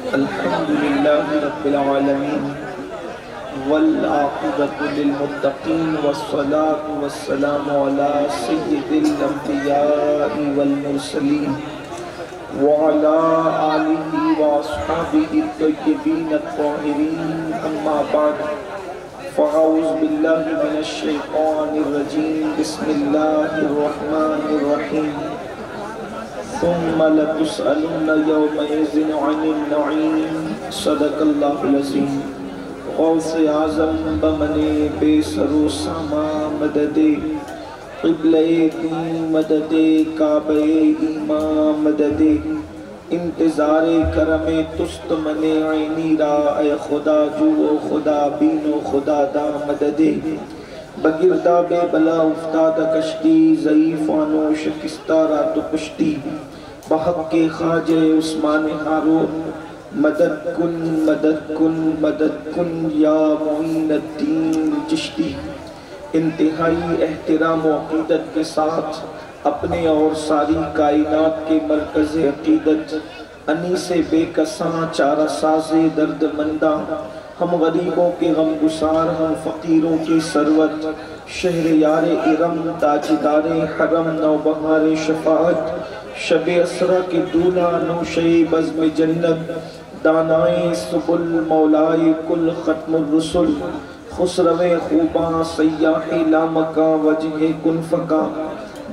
الحمد لله رب العالمين والعاقبة للمتقين والصلاة والسلام على سيد الأنبياء والمرسلين وعلى آله وأصحابه الطيبين الطاهرين أما بعد فأعوذ بالله من الشيطان الرجيم بسم الله الرحمن الرحيم ثم لتسألن يومئذ عن النعيم صدق الله العظيم غوث اعظم بمنے بے سر و ساما مدد قبلہ دین مدد کعبہ ایمان مدد انتظار کرم تست من عینی را اے خدا جو و خدا بین و خدا دا مدد بگردہ بے بلا افتادہ کشتی ضعیف آنو شکستہ رات و پشتی بحق کے خواجہ عثمان ہارون مدد کن یا معین الدین چشتی انتہائی احترام و عقیدت کے ساتھ اپنے اور ساری کائنات کے مرکز عقیدت انیس بے کساں چارہ ساز درد مندہ ہم غریبوں کے غم گسار ہم فقیروں کی سروت شہر یار ارم تاجدار حرم نوبہار شفاعت شب اسرہ کے دولہ نوشے بزم جنت دانائے سبل مولائے کل ختم الرسل خسرو خوباں سیاح لامکاں وجہ کن فکا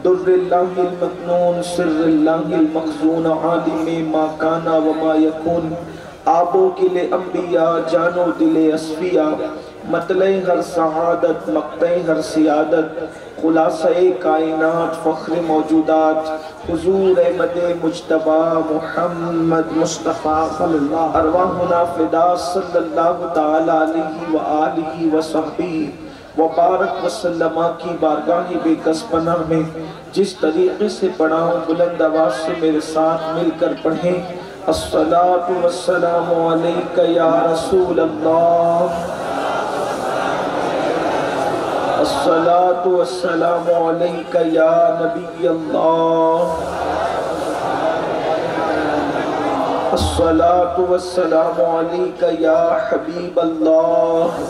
در اللہ المکنون سر اللہ المخزون عالم ما کانا وما یکون آبو کل انبیاء جانو دل اصفیاء مطلع ہر سعادت مقتع ہر سیادت خلاصہ کائنات فخر موجودات حضور احمد مجتبہ محمد مصطفیٰ صلی اللہ ارواحنا فدا صلی اللہ تعالی علیہ وآلہ وصحبہ وبارک وسلم کی بارگاہ بے کس پناہ میں جس طریقے سے پڑھا ہوں بلند آواز سے میرے ساتھ مل کر پڑھیں الصلاة والسلام علیکہ یا رسول اللہ الصلاة والسلام علیکہ یا نبی اللہ الصلاة والسلام علیکہ یا حبیب اللہ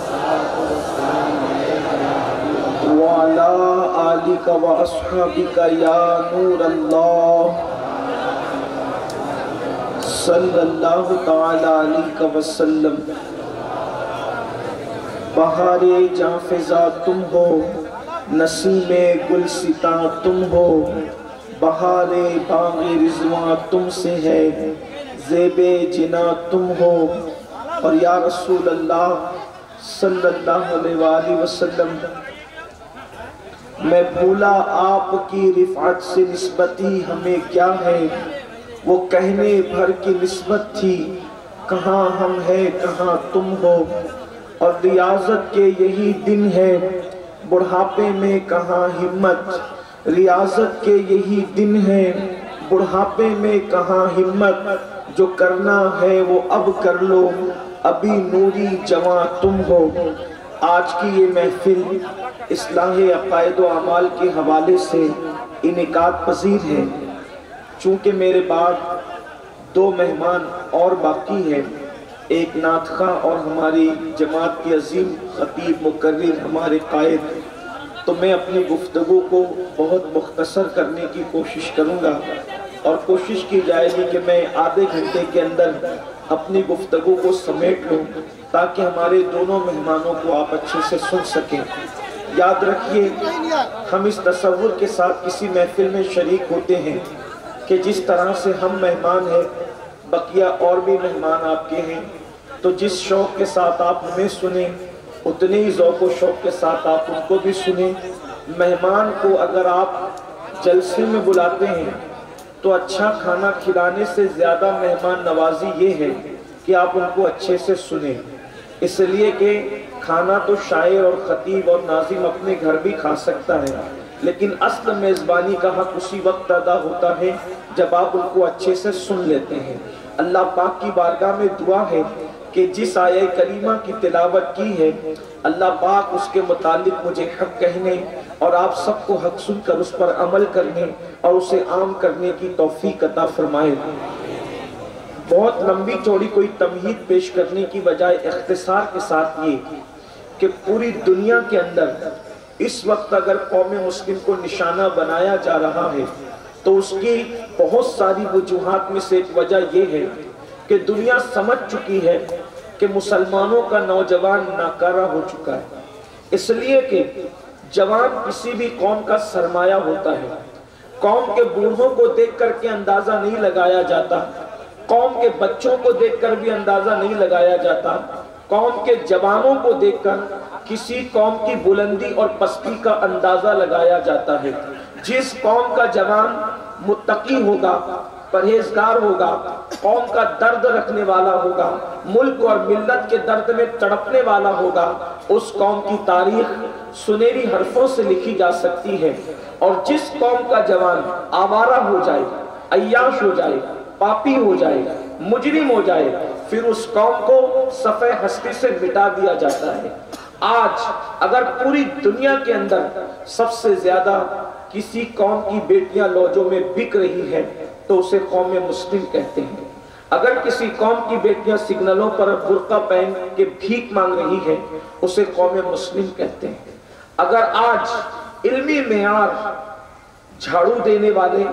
وعلا آلکہ واصحابکہ یا نور اللہ صلی اللہ تعالی علیہ وسلم بہار جاں فضا تم ہو نسیم گل ستا تم ہو بہار باغ رضوان تم سے ہے زیب جنا تم ہو اور یا رسول اللہ صلی اللہ علیہ وآلہ وسلم میں بھولا آپ کی رفعت سے نسبتی ہمیں کیا ہے وہ کہنے بھر کی نسبت تھی کہاں ہم ہیں کہاں تم ہو اور ریاضت کے یہی دن ہے بڑھاپے میں کہاں ہمت ریاضت کے یہی دن ہے بڑھاپے میں کہاں ہمت جو کرنا ہے وہ اب کر لو ابھی نوری جوان تم ہو آج کی یہ محفل اصلاح عقائد و اعمال کے حوالے سے انعقاد پذیر ہے چونکہ میرے بعد دو مہمان اور باقی ہیں ایک نعت خواں اور ہماری جماعت کی عظیم خطیب مقرر ہمارے قائد تو میں اپنی گفتگو کو بہت مختصر کرنے کی کوشش کروں گا اور کوشش کی جائے گی کہ میں آدھے گھنٹے کے اندر اپنی گفتگو کو سمیٹ لوں تاکہ ہمارے دونوں مہمانوں کو آپ اچھے سے سن سکیں یاد رکھیے ہم اس تصور کے ساتھ کسی محفل میں شریک ہوتے ہیں کہ جس طرح سے ہم مہمان ہیں بقیہ اور بھی مہمان آپ کے ہیں تو جس شوق کے ساتھ آپ ہمیں سنیں اتنے ہی ذوق و شوق کے ساتھ آپ ان کو بھی سنیں مہمان کو اگر آپ جلسے میں بلاتے ہیں تو اچھا کھانا کھلانے سے زیادہ مہمان نوازی یہ ہے کہ آپ ان کو اچھے سے سنیں اس لیے کہ کھانا تو شاعر اور خطیب اور ناظم اپنے گھر بھی کھا سکتا ہے لیکن اصل میزبانی کا حق اسی وقت ادا ہوتا ہے جب آپ ان کو اچھے سے سن لیتے ہیں اللہ پاک کی بارگاہ میں دعا ہے کہ جس آیہ کریمہ کی تلاوت کی ہے اللہ پاک اس کے متعلق مجھے حق کہنے اور آپ سب کو حق سن کر اس پر عمل کرنے اور اسے عام کرنے کی توفیق عطا فرمائے۔ بہت لمبی چوڑی کوئی تمہید پیش کرنے کی بجائے اختصار کے ساتھ یہ کہ پوری دنیا کے اندر اس وقت اگر قوم مسلم کو نشانہ بنایا جا رہا ہے تو اس کی بہت ساری وجوہات میں سے ایک وجہ یہ ہے کہ دنیا سمجھ چکی ہے کہ مسلمانوں کا نوجوان ناکارہ ہو چکا ہے، اس لیے کہ جوان کسی بھی قوم کا سرمایہ ہوتا ہے۔ قوم کے بوڑھوں کو دیکھ کر کے اندازہ نہیں لگایا جاتا، قوم کے بچوں کو دیکھ کر بھی اندازہ نہیں لگایا جاتا، قوم کے جوانوں کو دیکھ کر کسی قوم کی بلندی اور پستی کا اندازہ لگایا جاتا ہے۔ جس قوم کا جوان متقی ہوگا، پرہیزگار ہوگا، قوم کا درد رکھنے والا ہوگا، ملک اور ملت کے درد میں تڑپنے والا ہوگا، اس قوم کی تاریخ سنہری حرفوں سے لکھی جا سکتی ہے۔ اور جس قوم کا جوان آوارہ ہو جائے، عیاش ہو جائے، پاپی ہو جائے، مجرم ہو جائے، پھر اس قوم کو صفحہ ہستی سے مٹا دیا جاتا ہے۔ آج اگر پوری دنیا کے اندر سب سے زیادہ کسی قوم کی بیٹیاں لوجوں میں بک رہی ہے تو اسے قوم مسلم کہتے ہیں۔ اگر کسی قوم کی بیٹیاں سگنلوں پر برقع پہن کے بھیک مانگ رہی ہے اسے قوم مسلم کہتے ہیں۔ اگر آج علمی معیار جھاڑو دینے والے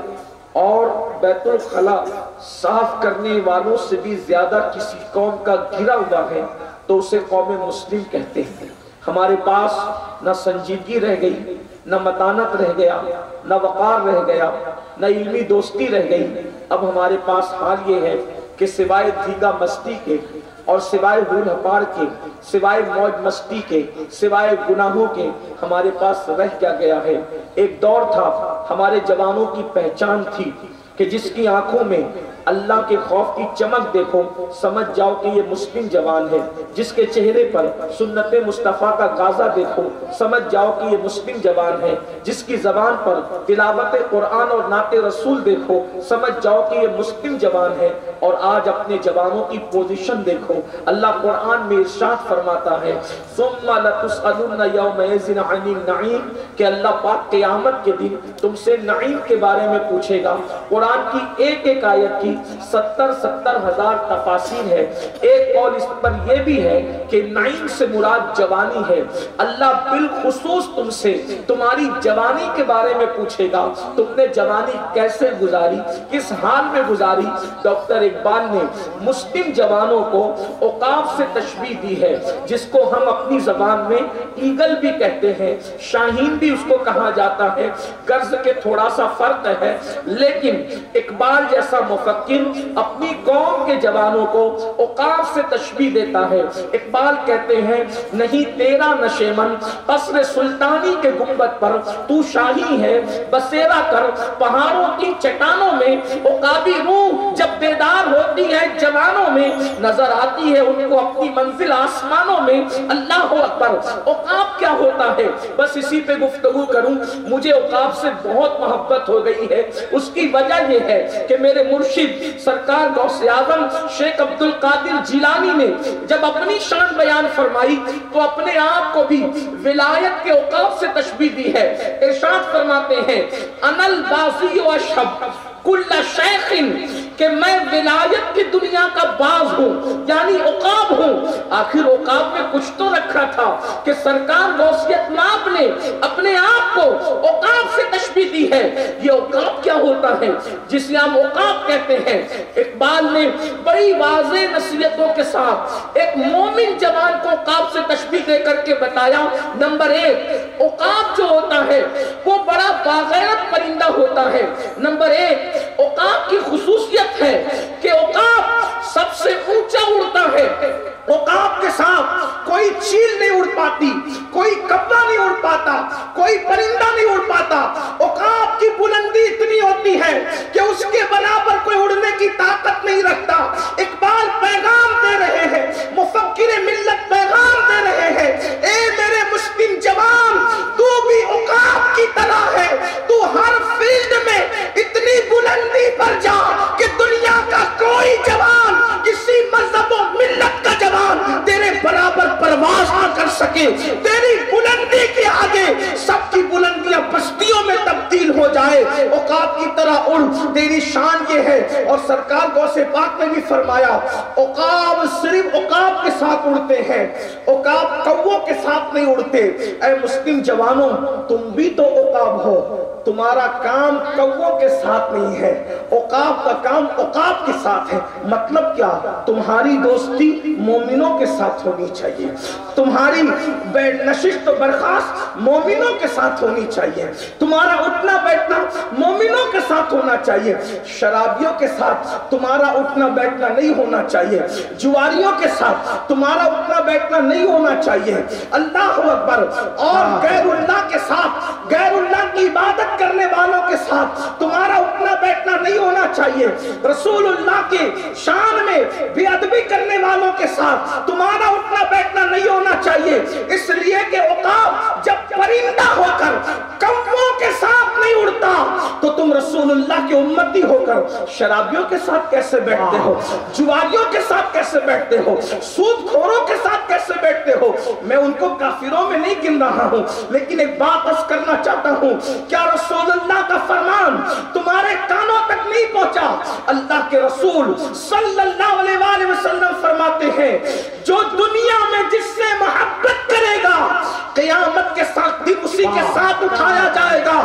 اور بیت الخلا صاف کرنے والوں سے بھی زیادہ کسی قوم کا گھرا ہوا ہے تو اسے قوم مسلم کہتے ہیں۔ ہمارے پاس نہ سنجیدگی رہ گئی، نہ متانت رہ گیا، نہ وقار رہ گیا، نہ علمی دوستی رہ گئی۔ اب ہمارے پاس حال یہ ہے کہ سوائے دھیگا مستی کے اور سوائے ہول ہپار کے، سوائے موج مستی کے، سوائے گناہوں کے ہمارے پاس رہ کیا گیا ہے۔ ایک دور تھا ہمارے جوانوں کی پہچان تھی کہ جس کی آنکھوں میں اللہ کے خوف کی چمک دیکھو سمجھ جاؤ کہ یہ مسلم جوان ہے، جس کے چہرے پر سنت مصطفیٰ کا غازہ دیکھو سمجھ جاؤ کہ یہ مسلم جوان ہے، جس کی زبان پر تلاوت قرآن اور نعت رسول دیکھو سمجھ جاؤ کہ یہ مسلم جوان ہے۔ اور آج اپنے جوانوں کی پوزیشن دیکھو، اللہ قرآن میں ارشاد فرماتا ہے ثم لتسألن یومئذ عن النعیم کہ اللہ پاک قیامت کے دن تم سے نعیم کے بارے میں پوچھے گا۔ قرآن کی ایک ایک آیت کی 70 ہزار تفاسیر ہے۔ ایک قول اس پر یہ بھی ہے کہ نعیم سے مراد جوانی ہے۔ اللہ بالخصوص تم سے تمہاری جوانی کے بارے میں پوچھے گا، تم نے جوانی کیسے گزاری، کس حال میں گزاری۔ ڈاکٹر اقبال نے مسلم جوانوں کو عقاب سے تشبیہ دی ہے، جس کو ہم اپنی زبان میں ایگل بھی کہتے ہیں، شاہین بھی اس کو کہا جاتا ہے۔ غرض کے تھوڑا سا فرق ہے، لیکن اقبال جیسا مفکر اپنی قوم کے جوانوں کو عقاب سے تشبیہ دیتا ہے۔ اقبال کہتے ہیں نہیں تیرا نشیمن قصر سلطانی کے گنبد پر تو شاہی ہے، بسیرا کر پہاڑوں کی چٹانوں میں عقابی روح جب بیدار ہوتی ہے جوانوں میں نظر آتی ہے ان کو اپنی منزل آسمانوں میں۔ اللہ اکبر۔ عقاب کیا ہوتا ہے بس اسی پہ گفتگو کروں، مجھے عقاب سے بہت محبت ہو گئی ہے۔ اس کی وجہ یہ ہے کہ میرے مرشد سرکار غوث اعظم شیخ عبد القادر جیلانی نے جب اپنی شان بیان فرمائی تو اپنے آپ کو بھی ولایت کے عقاب سے تشبیہ دی ہے۔ ارشاد فرماتے ہیں انا البازی و اشہب کل شیخ کہ میں ولایت کی دنیا کا باز ہوں یعنی عقاب ہوں۔ آخر عقاب میں کچھ تو رکھا تھا کہ سرکار غوثیت ماب نے اپنے آپ کو عقاب سے تشبیہ دی ہے۔ یہ عقاب کیا ہوتا ہے جسے ہم عقاب کہتے ہیں؟ اقبال نے بڑی واضح نصیحتوں کے ساتھ ایک مومن جوان کو عقاب سے تشبیہ دے کر کے بتایا۔ نمبر ایک، عقاب جو ہوتا ہے وہ بڑا باغیرت پرندہ ہوتا ہے۔ نمبر ایک، عقاب کی خصوصیت ہے کہ عقاب سب سے اونچا اڑتا ہے۔ عقاب کے ساتھ کوئی چیل نہیں اڑ پاتی، کوئی کبا نہیں اڑ پاتا، کوئی پرندہ نہیں اڑ پاتا۔ عقاب کی بلندی اتنی ہوتی ہے کہ اس کے برابر کوئی اڑنے کی طاقت نہیں رکھتا۔ اقبال پیغام دے رہے ہیں، مفکر ملت پیغام دے رہے ہیں، اے میرے مسلم جوان تو بھی عقاب کی طرح ہے، تو ہر فیلڈ میں اتنی بلندی پر جا کہ دنیا کا کوئی جوان، کسی مذہب و ملت کا جوان تیرے برابر پرواز نہ کر سکے۔ تیری بلندی کے آگے سب کی بلندیاں پستیوں میں تبدیل ہے اور سرکار غوث پاک نے بھی فرمایا عقاب صرف عقاب کے ساتھ اڑتے ہیں، عقاب کووں کے ساتھ نہیں اڑتے۔ اے مسلم جوانوں، تم بھی تو عقاب ہو، تمہارا کام کووں کے ساتھ نہیں ہے، عقاب کا کام عقاب کے ساتھ ہے۔ مطلب کیا؟ تمہاری دوستی مومنوں کے ساتھ ہونی چاہیے، تمہاری نشست و برخاست مومنوں کے ساتھ ہونی چاہیے، تمہارا اٹھنا بیٹھنا مومنوں کے ساتھ ہونا چاہیے، شرابیوں کے ساتھ تمہارا اٹھنا بیٹھنا نہیں ہونا چاہیے، جواریوں کے ساتھ تمہارا اٹھنا بیٹھنا نہیں ہونا چاہیے۔ اللہ اکبر۔ اور غیر اللہ کے ساتھ، غیر اللہ کی عبادت کرنے والوں کے ساتھ تمہارا اٹھنا بیٹھنا نہیں ہونا چاہیے۔ رسول اللہ کے شان میں بے ادبی کرنے والوں کے ساتھ تمہارا اٹھنا بیٹھنا نہیں ہونا چاہیے، اس لیے کہ عقاب جب پرندہ ہو کر کووں کے ساتھ نہیں اڑتا تو تم رسول اللہ کی امتی ہو کر شرابیوں کے ساتھ کیسے بیٹھتے ہو، جواریوں کے ساتھ کیسے بیٹھتے ہو، سود خوروں کے ساتھ کیسے بیٹھتے ہو؟ میں ان کو کافروں میں نہیں گن رہا ہوں، لیکن ایک بات عرض کرنا چاہتا ہوں، کیا رسول اللہ کا فرمان تمہارے کانوں تک نہیں پہنچا؟ اللہ کے رسول صلی اللہ علیہ وآلہ وسلم فرماتے ہیں جو دنیا میں جس سے محبت کرے گا قیامت کے ساتھ دن اسی کے ساتھ اٹھایا جائے گا۔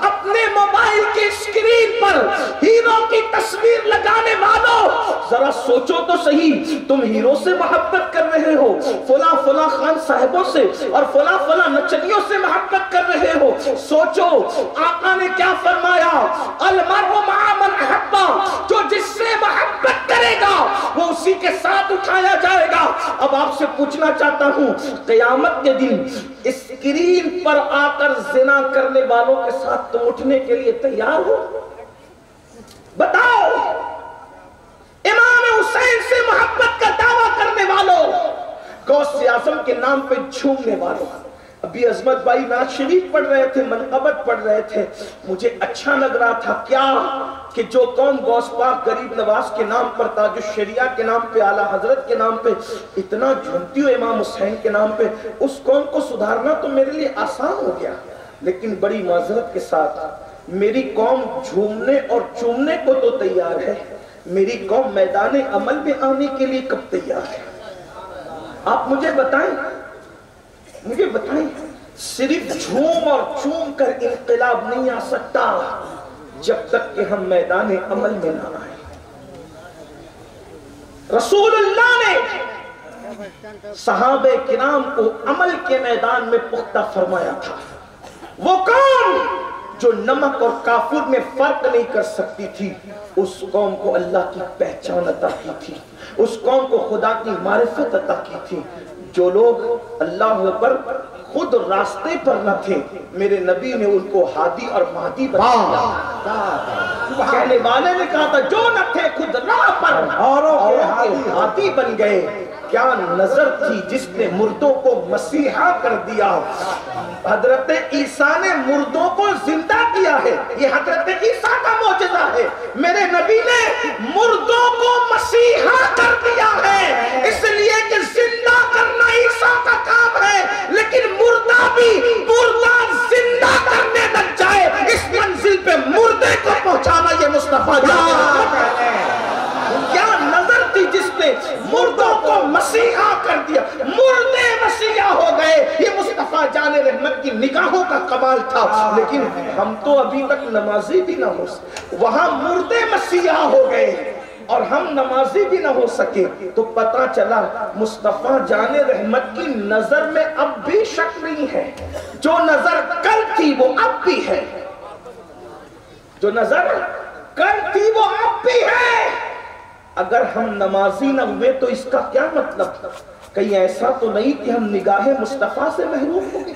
اپنے موبائل کی اسکرین پر ہیرو کی تصویر لگانے والوں، ذرا سوچو تو صحیح، تم ہیرو سے محبت کر رہے ہو، فلاں فلاں خان صاحبوں سے اور فلاں فلاں نچنیوں سے محبت کر رہے ہو۔ سوچو آقا نے کیا فرمایا، المرء مع من احب، جو جس سے محبت کرے گا وہ اسی کے ساتھ اٹھایا جائے گا۔ اب آپ سے پوچھنا چاہتا ہوں، قیامت کے دن اسکرین پر آ کر زنا کرنے والوں کے ساتھ تم اٹھنے کے لیے تیار ہو؟ بتاؤ۔ امام حسین سے محبت کا دعویٰ کرنے والوں، غوث اعظم کے نام پہ جھومنے والوں۔ ابھی عظمت بھائی نعت شریف پڑھ رہے تھے، منقبت پڑھ رہے تھے، مجھے اچھا لگ رہا تھا کیا کہ جو قوم غوث پاک غریب نواز کے نام پر، تاج الشریعہ کے نام پہ، اعلیٰ حضرت کے نام پہ اتنا جھومتی ہو امام حسین کے نام پہ، اس قوم کو سدھارنا تو میرے لیے آسان ہو گیا۔ لیکن بڑی معذرت کے ساتھ میری قوم جھومنے اور چومنے کو تو تیار ہے، میری قوم میدان عمل میں آنے کے لیے کب تیار ہے؟ آپ مجھے بتائیں، مجھے بتائیں، صرف جھوم اور چوم کر انقلاب نہیں آ سکتا جب تک کہ ہم میدان عمل میں نہ آئیں۔ رسول اللہ نے صحابہ کرام کو عمل کے میدان میں پختہ فرمایا تھا۔ وہ قوم جو نمک اور کافر میں فرق نہیں کر سکتی تھی، اس قوم کو اللہ کی پہچان عطا کی تھی، اس قوم کو خدا کی معرفت عطا کی تھی۔ جو لوگ اللہ اکبر خود راستے پر نہ تھے، میرے نبی نے ان کو ہادی اور مہدی بنا دیا۔ کہنے والے نے کہا تھا جو نہ تھے خود راہ پر اوروں کے ہادی بن گئے۔ کیا نظر تھی جس نے مردوں کو مسیحا کر دیا۔ حضرت عیسیٰ نے مردوں کو زندہ کیا ہے، یہ حضرت عیسیٰ کا معجزہ ہے۔ میرے نبی نے مردوں کو مسیحا کر دیا ہے، اس لیے کہ زندہ کرنا عیسیٰ کا کام ہے، لیکن مردہ بھی مردہ زندہ کرنے لگ جائے، اس منزل پہ مردے کو پہنچانا یہ مصطفیٰ جانے۔ کیا نظر تھی جس نے مردوں کو مسیحا کر دیا، مردے مسیحا ہو گئے، یہ مصطفیٰ جان رحمت کی نگاہوں کا کمال تھا۔ لیکن ہم تو ابھی تک نمازی بھی نہ ہو سکے، وہاں مردے مسیحا ہو گئے اور ہم نمازی بھی نہ ہو سکے، تو پتہ چلا مصطفیٰ جان رحمت کی نظر میں اب بھی شک نہیں ہے، جو نظر کل تھی وہ اب بھی ہے، جو نظر کل تھی وہ اب بھی ہے۔ اگر ہم نمازی نہ ہوئے تو اس کا کیا مطلب؟ کہیں ایسا تو نہیں کہ ہم نگاہ مصطفیٰ سے محروم ہو گئے؟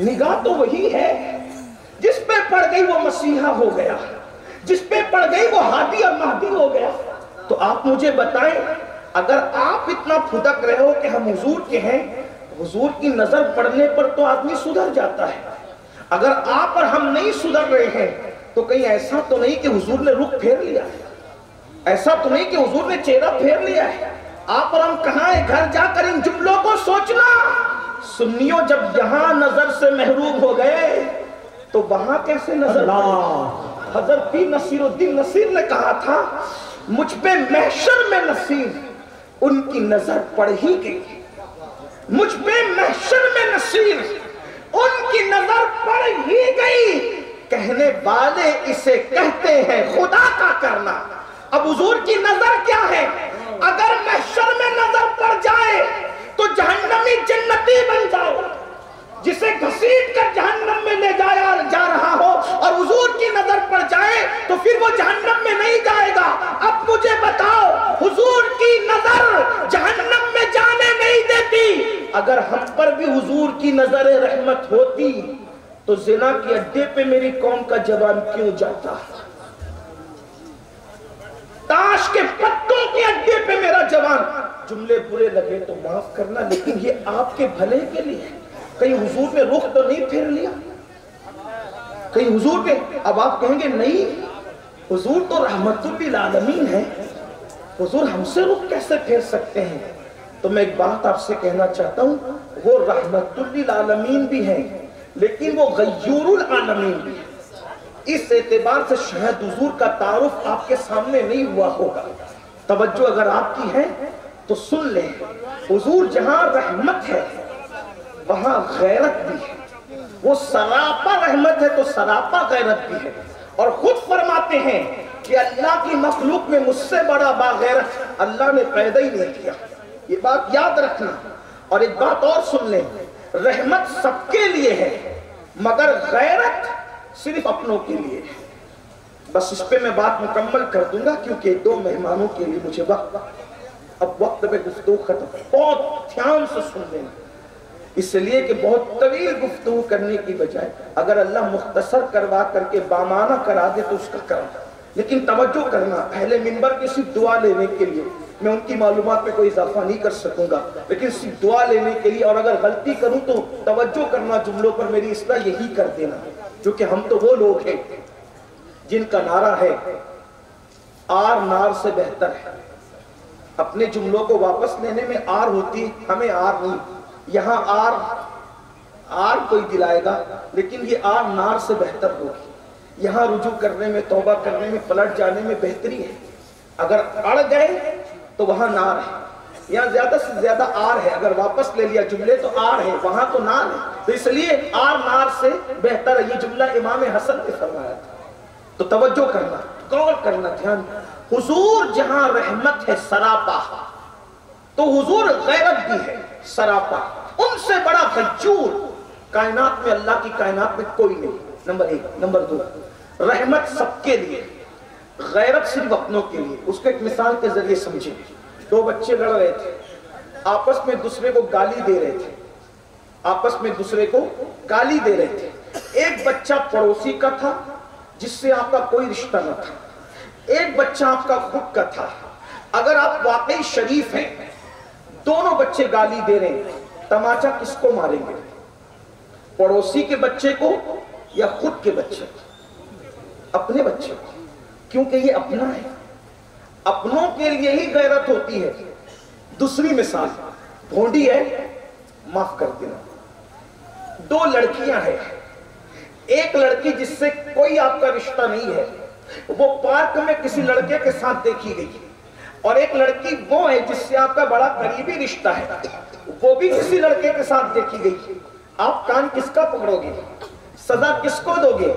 نگاہ تو وہی ہے جس پہ پڑ گئی وہ مسیحا ہو گیا، جس پہ پڑ گئی وہ ہادی اور مہدی ہو گیا۔ تو آپ مجھے بتائیں، اگر آپ اتنا پھدک رہے ہو کہ ہم حضور کے ہیں، حضور کی نظر پڑنے پر تو آدمی سدھر جاتا ہے۔ اگر آپ اور ہم نہیں سدھر رہے ہیں تو کہیں ایسا تو نہیں کہ حضور نے رخ پھیر لیا ہے، ایسا تو نہیں کہ حضور نے چہرہ پھیر لیا ہے۔ آپ اور ہم کہاں ہیں؟ گھر جا کر ان جملوں کو سوچنا۔ سنیوں جب یہاں نظر سے محروم ہو گئے تو وہاں کیسے نظر؟ حضرت پیر نصیر الدین نصیر نے کہا تھا مجھ پہ محشر میں نصیر ان کی نظر پڑ ہی گئی، مجھ پہ محشر میں نصیر ان کی نظر پڑ ہی گئی، کہنے والے اسے کہتے ہیں خدا کا کرنا۔ اب حضور کی نظر کیا ہے؟ اگر محشر میں نظر پڑ جائے تو جہنمی جنتی بن جاؤ، جسے گھسیٹ کر جہنم میں لے جایا جا رہا ہو اور حضور کی نظر پڑ جائے تو پھر وہ جہنم میں نہیں جائے گا۔ اب مجھے بتاؤ، حضور کی نظر جہنم میں جانے نہیں دیتی، اگر ہم پر بھی حضور کی نظر رحمت ہوتی تو زنا کے اڈے پہ میری قوم کا جوان کیوں جاتا؟ تاش کے پتوں کے اڈے پہ میرا جوان، جملے برے لگے تو معاف کرنا لیکن یہ آپ کے بھلے کے لیے۔ کہیں حضور نے رخ تو نہیں پھیر لیا؟ کہیں حضور نے، اب آپ کہیں گے نہیں حضور تو رحمت للعالمین ہے، حضور ہم سے رخ کیسے پھیر سکتے ہیں؟ تو میں ایک بات آپ سے کہنا چاہتا ہوں، وہ رحمت للعالمین بھی ہے لیکن وہ غیور العالمین بھی ہے۔ اس اعتبار سے شاید حضور کا تعارف آپ کے سامنے نہیں ہوا ہوگا۔ توجہ اگر آپ کی ہے تو سن لیں، حضور جہاں رحمت ہے وہاں غیرت بھی ہے، وہ سراپا رحمت ہے تو سراپا غیرت بھی ہے، اور خود فرماتے ہیں کہ اللہ کی مخلوق میں مجھ سے بڑا باغیرت اللہ نے پیدا ہی نہیں کیا۔ یہ بات یاد رکھنا، اور ایک بات اور سن لیں، رحمت سب کے لیے ہے مگر غیرت صرف اپنوں کے لیے ہے۔ بس اس پہ میں بات مکمل کر دوں گا کیونکہ دو مہمانوں کے لیے مجھے اب وقت میں گفتگو ختم، بہت دھیان سے سن لینا، اس لیے کہ بہت طویل گفتگو کرنے کی بجائے اگر اللہ مختصر کروا کر کے بامانہ کرا دے تو اس کا کرم، لیکن توجہ کرنا، اہل منبر کی صرف دعا لینے کے لیے، میں ان کی معلومات میں کوئی اضافہ نہیں کر سکوں گا لیکن صرف دعا لینے کے لیے، اور اگر غلطی کروں تو توجہ کرنا جملوں پر، میری اصلاح یہی کر دینا، کیونکہ ہم تو وہ لوگ ہیں جن کا نعرہ ہے آر نار سے بہتر ہے۔ اپنے جملوں کو واپس لینے میں آر ہوتی، ہمیں آر نہیں، یہاں آر کوئی دلائے گا لیکن یہ آر نار سے بہتر ہوگی۔ یہاں رجوع کرنے میں، توبہ کرنے میں، پلٹ جانے میں بہتری ہے۔ اگر اڑ گئے تو وہاں نار ہے، یہاں زیادہ سے زیادہ آر ہے، اگر واپس لے لیا جملے تو آر ہے، وہاں تو نار ہے، تو اس لیے آر نار سے بہتر ہے۔ یہ جملہ امام حسن نے فرمایا تھا۔ تو توجہ کرنا، غور کرنا، دھیان، حضور جہاں رحمت ہے سراپا تو حضور غیرت بھی ہے سراپا، ان سے بڑا غیور کائنات میں، اللہ کی کائنات میں کوئی نہیں، نمبر ایک۔ نمبر دو، رحمت سب کے لیے، غیرت صرف اپنوں کے لیے۔ اس کو ایک مثال کے ذریعے سمجھیں، دو بچے لڑ رہے تھے، آپس میں دوسرے کو گالی دے رہے تھے، آپس میں دوسرے کو گالی دے رہے تھے۔ ایک بچہ پڑوسی کا تھا جس سے آپ کا کوئی رشتہ نہ تھا، ایک بچہ آپ کا خود کا تھا۔ اگر آپ واقعی شریف ہیں، دونوں بچے گالی دے رہے ہیں، تماچا کس کو ماریں گے؟ پڑوسی کے بچے کو یا خود کے بچے کو؟ اپنے بچے کو، کیونکہ یہ اپنا ہے، اپنوں کے لیے ہی غیرت ہوتی ہے۔ دوسری مثال، بھونڈی ہے، معاف کر دینا، دو لڑکیاں ہیں، ایک لڑکی جس سے کوئی آپ کا رشتہ نہیں ہے، وہ پارک میں کسی لڑکے کے ساتھ دیکھی گئی، اور ایک لڑکی وہ ہے جس سے آپ کا بڑا قریبی رشتہ ہے، وہ بھی کسی لڑکے کے ساتھ دیکھی گئی۔ آپ کان کس کا پکڑو گے؟ سزا کس کو دو گے؟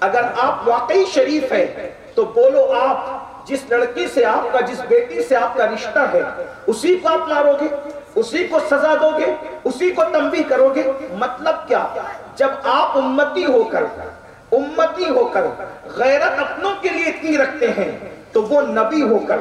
اگر آپ واقعی شریف ہیں تو بولو، آپ جس لڑکی سے آپ کا، جس بیٹی سے آپ کا رشتہ ہے، اسی کو آپ مارو گے، اسی کو سزا دو گے، اسی کو تنبیہ کرو گے؟ مطلب کیا؟ جب آپ امتی ہو کر غیرت اپنوں کے لیے اتنی رکھتے ہیں تو وہ نبی ہو کر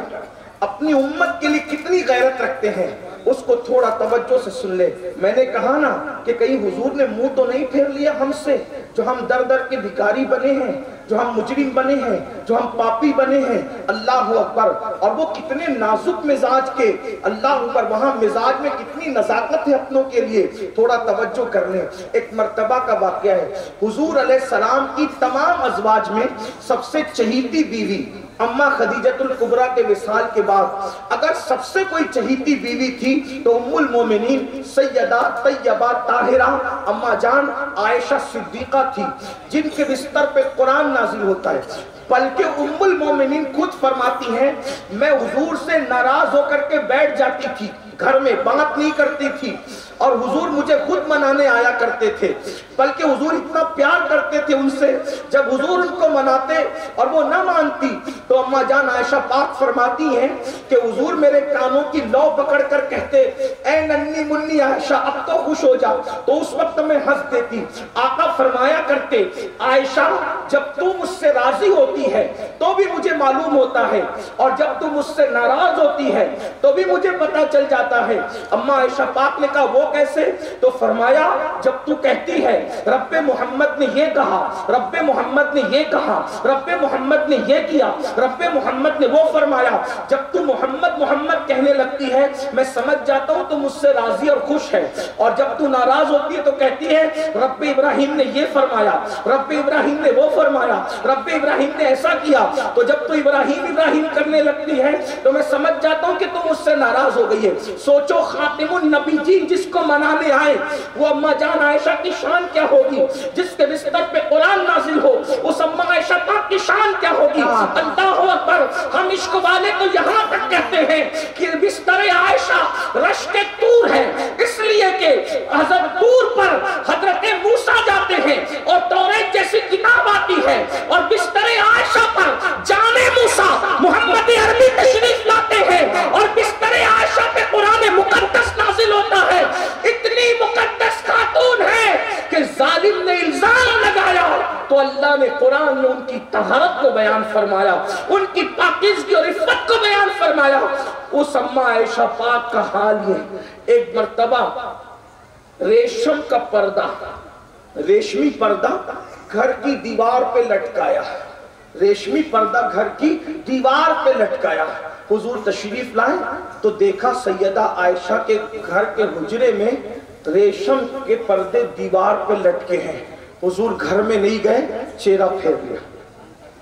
اپنی امت کے لیے کتنی غیرت رکھتے ہیں، اس کو تھوڑا توجہ سے سن لے۔ میں نے کہا نا کہ کہیں حضور نے منہ تو نہیں پھیر لیا ہم سے، جو ہم در در کے بھکاری بنے ہیں، جو ہم مجرم بنے ہیں، جو ہم پاپی بنے ہیں۔ اللہ اکبر، اور وہ کتنے نازک مزاج کے، اللہ اکبر، وہاں مزاج میں کتنی نزاکت ہے اپنوں کے لیے، تھوڑا توجہ کر لیں۔ ایک مرتبہ کا واقعہ ہے، حضور علیہ السلام کی تمام ازواج میں سب سے چہیتی بیوی اما خدیجۃ الکبریٰ کے وصال کے بعد اگر سب سے کوئی چہیتی بیوی تھی تو ام المومنین سیدہ طیبہ طاہرہ اما جان عائشہ صدیقہ تھی، جن کے بستر پہ قرآن نازل ہوتا ہے۔ بلکہ ام المومنین خود فرماتی ہیں میں حضور سے ناراض ہو کر کے بیٹھ جاتی تھی، گھر میں بات نہیں کرتی تھی، اور حضور مجھے خود منانے آیا کرتے تھے، بلکہ حضور اتنا پیار کرتے تھے ان سے، جب حضور ان کو مناتے اور وہ نہ مانتی تو اما جان عائشہ پاک فرماتی ہیں کہ حضور میرے کانوں کی لو پکڑ کر کہتے اے ننی منی عائشہ اب تو خوش ہو جا، تو اس وقت میں ہنس دیتی۔ آقا فرمایا کرتے عائشہ جب تو مجھ سے راضی ہوتی ہے تو بھی مجھے معلوم ہوتا ہے، اور جب تو مجھ سے ناراض ہوتی ہے تو بھی مجھے پتا چل جاتا ہے۔ اما عائشہ پاک نے کہا وہ کیسے؟ تو فرمایا جب تو کہتی ہے رب محمد نے یہ کہا، رب محمد نے یہ کہا، رب محمد نے یہ کیا، رب محمد نے وہ فرمایا، جب تو محمد محمد کہنے لگتی ہے میں سمجھ جاتا ہوں تو مجھ سے راضی اور خوش ہے، اور جب تو ناراض ہوتی ہے تو کہتی ہے رب ابراہیم نے یہ فرمایا، رب ابراہیم نے وہ فرمایا، رب ابراہیم نے ایسا کیا، تو جب تو ابراہیم ابراہیم کرنے لگتی ہے تو میں سمجھ جاتا ہوں کہ تم مجھ سے ناراض ہو گئی ہے۔ سوچو خاتم النبی جس کو منانے آئے وہ اما جان عائشہ کی شان کیا ہوگی، جس کے بستر پہ قرآن نازل ہو اس اما عائشہ پاک کی شان کیا ہوگی۔ اللہ اکبر۔ ہم عشق والے تو یہاں تک کہتے ہیں کہ بستر عائشہ رشک طور ہے، اس لیے کہ حضرت طور پر حضرت موسیٰ جاتے ہیں اور توریت جیسی کتاب آتی ہے، اور بستر عائشہ پر جان موسیٰ محمد عربی تشریف لاتے ہیں، اور بستر عائشہ پہ قرآن مقدس نازل ہوتا ہے۔ اتنی مقدس خاتون ہے کہ ظالم نے الزام لگایا تو اللہ نے قرآن میں ان کی طہارت کو بیان فرمایا، ان کی پاکیزگی اور عفت کو بیان فرمایا۔ اس اما عائشہ پاک کا حال یہ، ایک مرتبہ ریشم کا پردہ، ریشمی پردہ گھر کی دیوار پہ لٹکایا، ریشمی پردہ گھر کی دیوار پہ لٹکایا۔ حضور تشریف لائے تو دیکھا سیدہ عائشہ کے گھر کے حجرے میں ریشم کے پردے دیوار پہ لٹکے ہیں۔ حضور گھر میں نہیں گئے، چہرہ پھیر لیا۔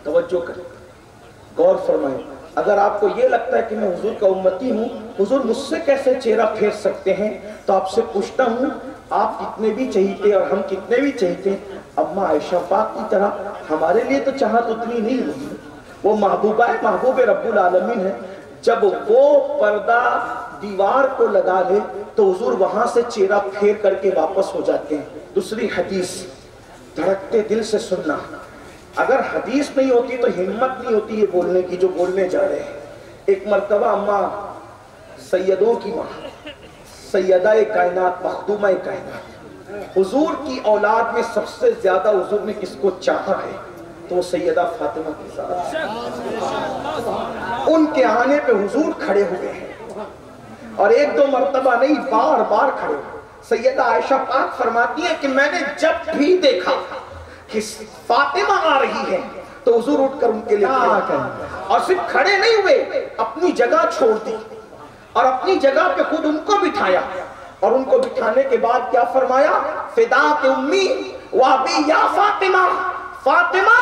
توجہ کریں، غور فرمائیں۔ اگر آپ کو یہ لگتا ہے کہ میں حضور کا امتی ہوں، حضور مجھ سے کیسے چہرہ پھیر سکتے ہیں، تو آپ سے پوچھتا ہوں آپ کتنے بھی چہیتے اور ہم کتنے بھی چہیتے، اما عائشہ پاک کی طرح ہمارے لیے تو چاہت اتنی نہیں ہوگی۔ وہ محبوبہ ہے، محبوب رب العالمین ہے۔ جب وہ پردہ دیوار کو لگا لے تو حضور وہاں سے چہرہ پھیر کر کے واپس ہو جاتے ہیں۔ دوسری حدیث دھڑکتے دل سے سننا، اگر حدیث نہیں ہوتی تو ہمت نہیں ہوتی یہ بولنے کی جو بولنے جا رہے ہیں۔ ایک مرتبہ اماں سیدوں کی ماں، سیدہ کائنات، مخدومہ کائنات، حضور کی اولاد میں سب سے زیادہ حضور نے کس کو چاہا ہے تو وہ سیدہ فاطمہ کی ذات۔ ان کے آنے پہ حضور کھڑے ہوئے ہیں، اور ایک دو مرتبہ نہیں، بار بار کھڑے ہوئے۔ سیدہ عائشہ پاک فرماتی ہے کہ میں نے جب بھی دیکھا کہ فاطمہ آ رہی ہے تو حضور اٹھ کر ان کے لیے کھڑے، اور صرف کھڑے نہیں ہوئے، اپنی جگہ چھوڑ دی اور اپنی جگہ پہ خود ان کو بٹھایا، اور ان کو بٹھانے کے بعد کیا فرمایا، فداک امی وابی یا فاطمہ، فاطمہ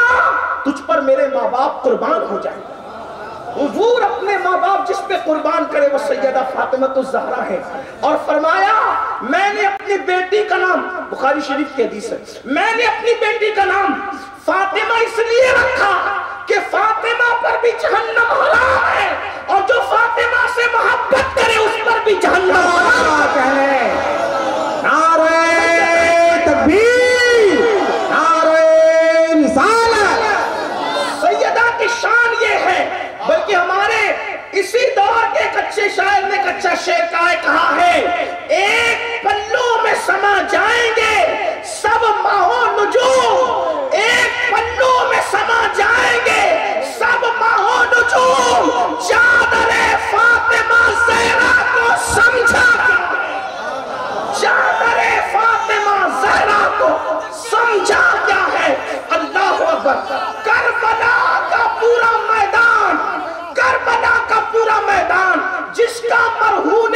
تجھ پر میرے ماں باپ قربان ہو جائیں۔ حضور اپنے ماں باپ جس پہ قربان کرے وہ سیدہ فاطمہ الزہرا ہے، اور فرمایا میں نے اپنی بیٹی کا نام، بخاری شریف کی حدیث ہے، میں نے اپنی بیٹی کا نام فاطمہ اس لیے رکھا کہ فاطمہ پر بھی جہنم حرام ہے، اور جو فاطمہ سے محبت کرے اس پر بھی جہنم حرام ہے۔ نعرہ تکبیر، نعرہ رسالت۔ سیدہ کی شان یہ ہے، بلکہ ہمارے اسی دور کے کچے شاعر نے کچا شعر کہا ہے، ایک پلو میں سما جائیں گے سب ماہ و نجوم، ایک پلو میں سما جائیں گے سب ماہ و نجوم، چادر فاطمہ زہرا کو سمجھا کیا ہے، چادر فاطمہ زہرا کو سمجھا کیا ہے۔ اللہ اکبر۔ کربلا کا پورا میدان، کربلا کا پورا میدان جس کا مرہون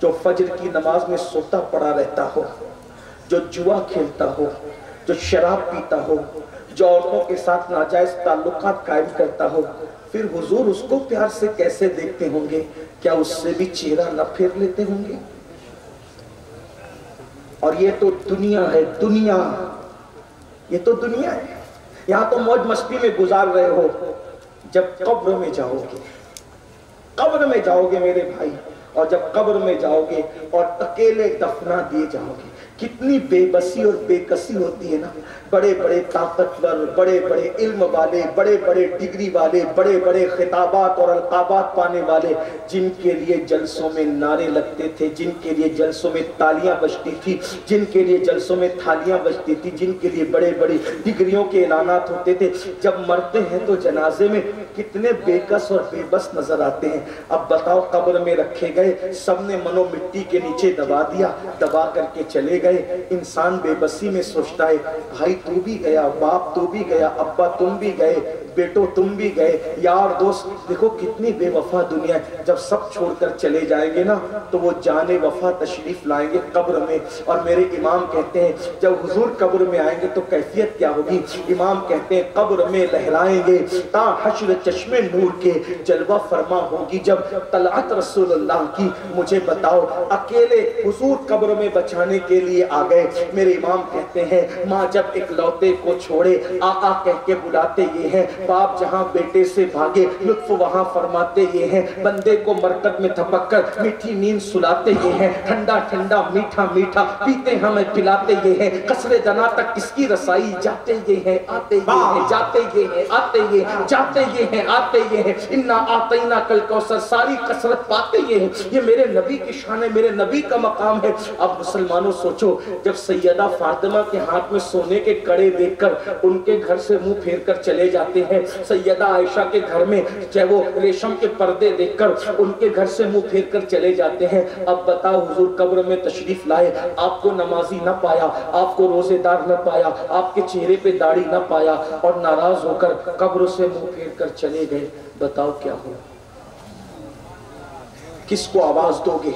جو فجر کی نماز میں سوتا پڑا رہتا ہو، جو جوا کھیلتا ہو، جو شراب پیتا ہو، جو عورتوں کے ساتھ ناجائز تعلقات قائم کرتا ہو، پھر حضور اس کو پیار سے کیسے دیکھتے ہوں گے؟ کیا اس سے بھی چہرہ نہ پھیر لیتے ہوں گے؟ اور یہ تو دنیا ہے، دنیا، یہ تو دنیا ہے. یہاں تو موج مستی میں گزار رہے ہو. جب قبر میں جاؤ گے، قبر میں جاؤ گے میرے بھائی، اور جب قبر میں جاؤ گے اور اکیلے دفنا دیے جاؤ گے، کتنی بے بسی اور بے کسی ہوتی ہے نا. بڑے بڑے طاقتور، بڑے بڑے علم والے، بڑے بڑے ڈگری والے، بڑے بڑے خطابات اور القابات پانے والے، جن کے لیے جلسوں میں نعرے لگتے تھے، جن کے لیے جلسوں میں تالیاں بجتی تھی، جن کے لیے جلسوں میں تھالیاں بجتی تھی، جن کے لیے بڑے بڑے ڈگریوں کے اعلانات ہوتے تھے، جب مرتے ہیں تو جنازے میں کتنے بے کس اور بے بس نظر آتے ہیں. اب بتاؤ، قبر میں رکھے گئے، سب نے منو مٹی کے نیچے دبا دیا، دبا کر کے چلے گئے. انسان بے بسی میں سوچتا ہے، بھائی تو بھی گیا، باپ تو بھی گیا، ابا تم بھی گئے، بیٹو تم بھی گئے، یار دوست. دیکھو کتنی بے وفا دنیا ہے. جب سب چھوڑ کر چلے جائیں گے نا تو وہ جان وفا تشریف لائیں گے قبر میں. اور میرے امام کہتے ہیں جب حضور قبر میں آئیں گے تو کیفیت کیا ہوگی؟ امام کہتے ہیں قبر میں لہرائیں گے تا حشر چشم نور کے جلوہ فرما ہوگی جب طلعت رسول اللہ کی. مجھے بتاؤ، اکیلے حضور قبر میں بچانے کے لیے آ گئے. میرے امام کہتے ہیں ماں جب ایک لوتے کو چھوڑے آقا کہہ کے بلاتے یہ ہیں، باپ جہاں بیٹے سے بھاگے لطف وہاں فرماتے یہ ہیں، بندے کو مرکب میں تھپک کر میٹھی نیند سلاتے یہ ہیں، ٹھنڈا ٹھنڈا میٹھا میٹھا پیتے ہمیں پلاتے یہ ہیں، قصر دنا تک کس کی رسائی جاتے یہ ہیں، آتے یہ ہیں، جاتے یہ ہیں، آتے یہ ہیں، جاتے یہ ہیں، آتے یہ ہیں، انا آتینا کل کوثر، ساری کثرت پاتے یہ ہیں. یہ میرے نبی کی شان ہے، میرے نبی کا مقام ہے. اب مسلمانوں سوچو، جب سیدہ فاطمہ کے ہاتھ میں سونے کے کڑے دیکھ کر ان کے گھر سے منہ پھیر کر چلے جاتے ہیں، سیدہ عائشہ کے گھر میں چاہے وہ ریشم کے پردے دیکھ کر ان کے گھر سے منہ پھیر کر چلے جاتے ہیں. اب بتاؤ، حضور قبر میں تشریف لائے، آپ کو نمازی نہ پایا، آپ کو روزے دار نہ پایا، آپ کے چہرے پہ داڑھی نہ پایا، اور ناراض ہو کر قبر سے منہ پھیر کر چلے گئے. بتاؤ کیا ہو؟ کس کو آواز دو گے؟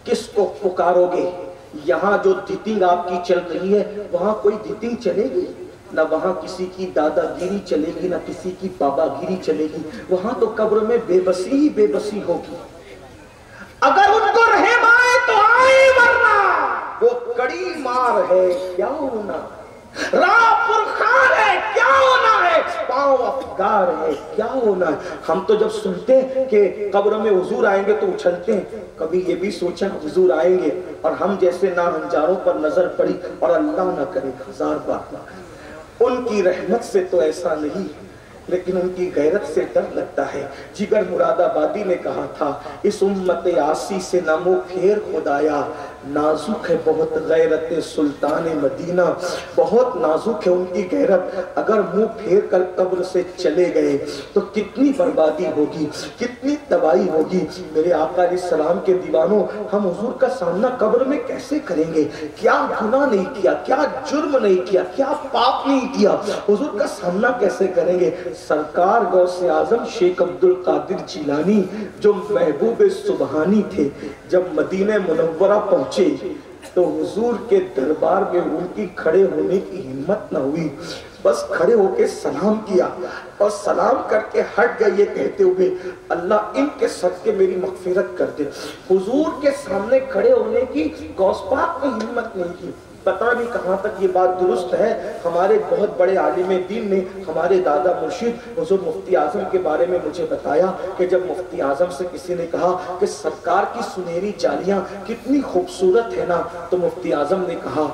کس کو پکارو گے؟ یہاں جو ڈیٹنگ آپ کی چل رہی ہے وہاں کوئی ڈیٹنگ چلے گی؟ نہ وہاں کسی کی دادا گیری چلے گی، نہ کسی کی بابا گیری چلے گی. وہاں تو قبر میں بے بسی ہی بے بسی ہوگی. اگر ان کو رحم آئے تو آئے، ورنہ وہ کڑی مار ہے کیا ہونا، راہ پرخار ہے کیا ہونا ہے، پاؤں افگار ہے کیا ہونا ہے. ہم تو جب سنتے ہیں کہ قبر میں حضور آئیں گے تو اچھلتے ہیں. کبھی یہ بھی سوچا حضور آئیں گے اور ہم جیسے ناہنجاروں پر نظر پڑی، اور اللہ نہ کرے ہزار بار نہ کرے. ان کی رحمت سے تو ایسا نہیں، لیکن ان کی غیرت سے ڈر لگتا ہے. جگر مراد آبادی نے کہا تھا، اس امت عاصی سے نہ منہ پھیر خدایا، نازک ہے بہت غیرت سلطان مدینہ. بہت نازک ہے ان کی غیرت. اگر منہ پھیر کر قبر سے چلے گئے تو کتنی بربادی ہوگی، کتنی تباہی ہوگی. میرے آقا علیہ السلام کے دیوانوں، ہم حضور کا سامنا قبر میں کیسے کریں گے؟ کیا گناہ نہیں کیا، کیا جرم نہیں کیا، کیا پاپ نہیں کیا، حضور کا سامنا کیسے کریں گے؟ سرکار غوث اعظم شیخ عبد القادر جیلانی جو محبوب سبحانی تھے، جب مدینہ منورہ پہنچے تو حضور کے دربار میں ان کی کھڑے ہونے کی ہمت نہ ہوئی. بس کھڑے ہو کے سلام کیا اور سلام کر کے ہٹ گئے، یہ کہتے ہوئے اللہ ان کے صدقے میری مغفرت کر دے. حضور کے سامنے کھڑے ہونے کی غوث پاک نے ہمت نہیں کی. پتہ نہیں کہاں تک یہ بات درست ہے. ہمارے بہت بڑے عالم دین نے، ہمارے دادا مرشد حضور مفتی اعظم کے بارے میں مجھے بتایا کہ جب مفتی اعظم سے کسی نے کہا کہ سرکار کی سنہری جالیاں کتنی خوبصورت ہے نا، تو مفتی اعظم نے کہا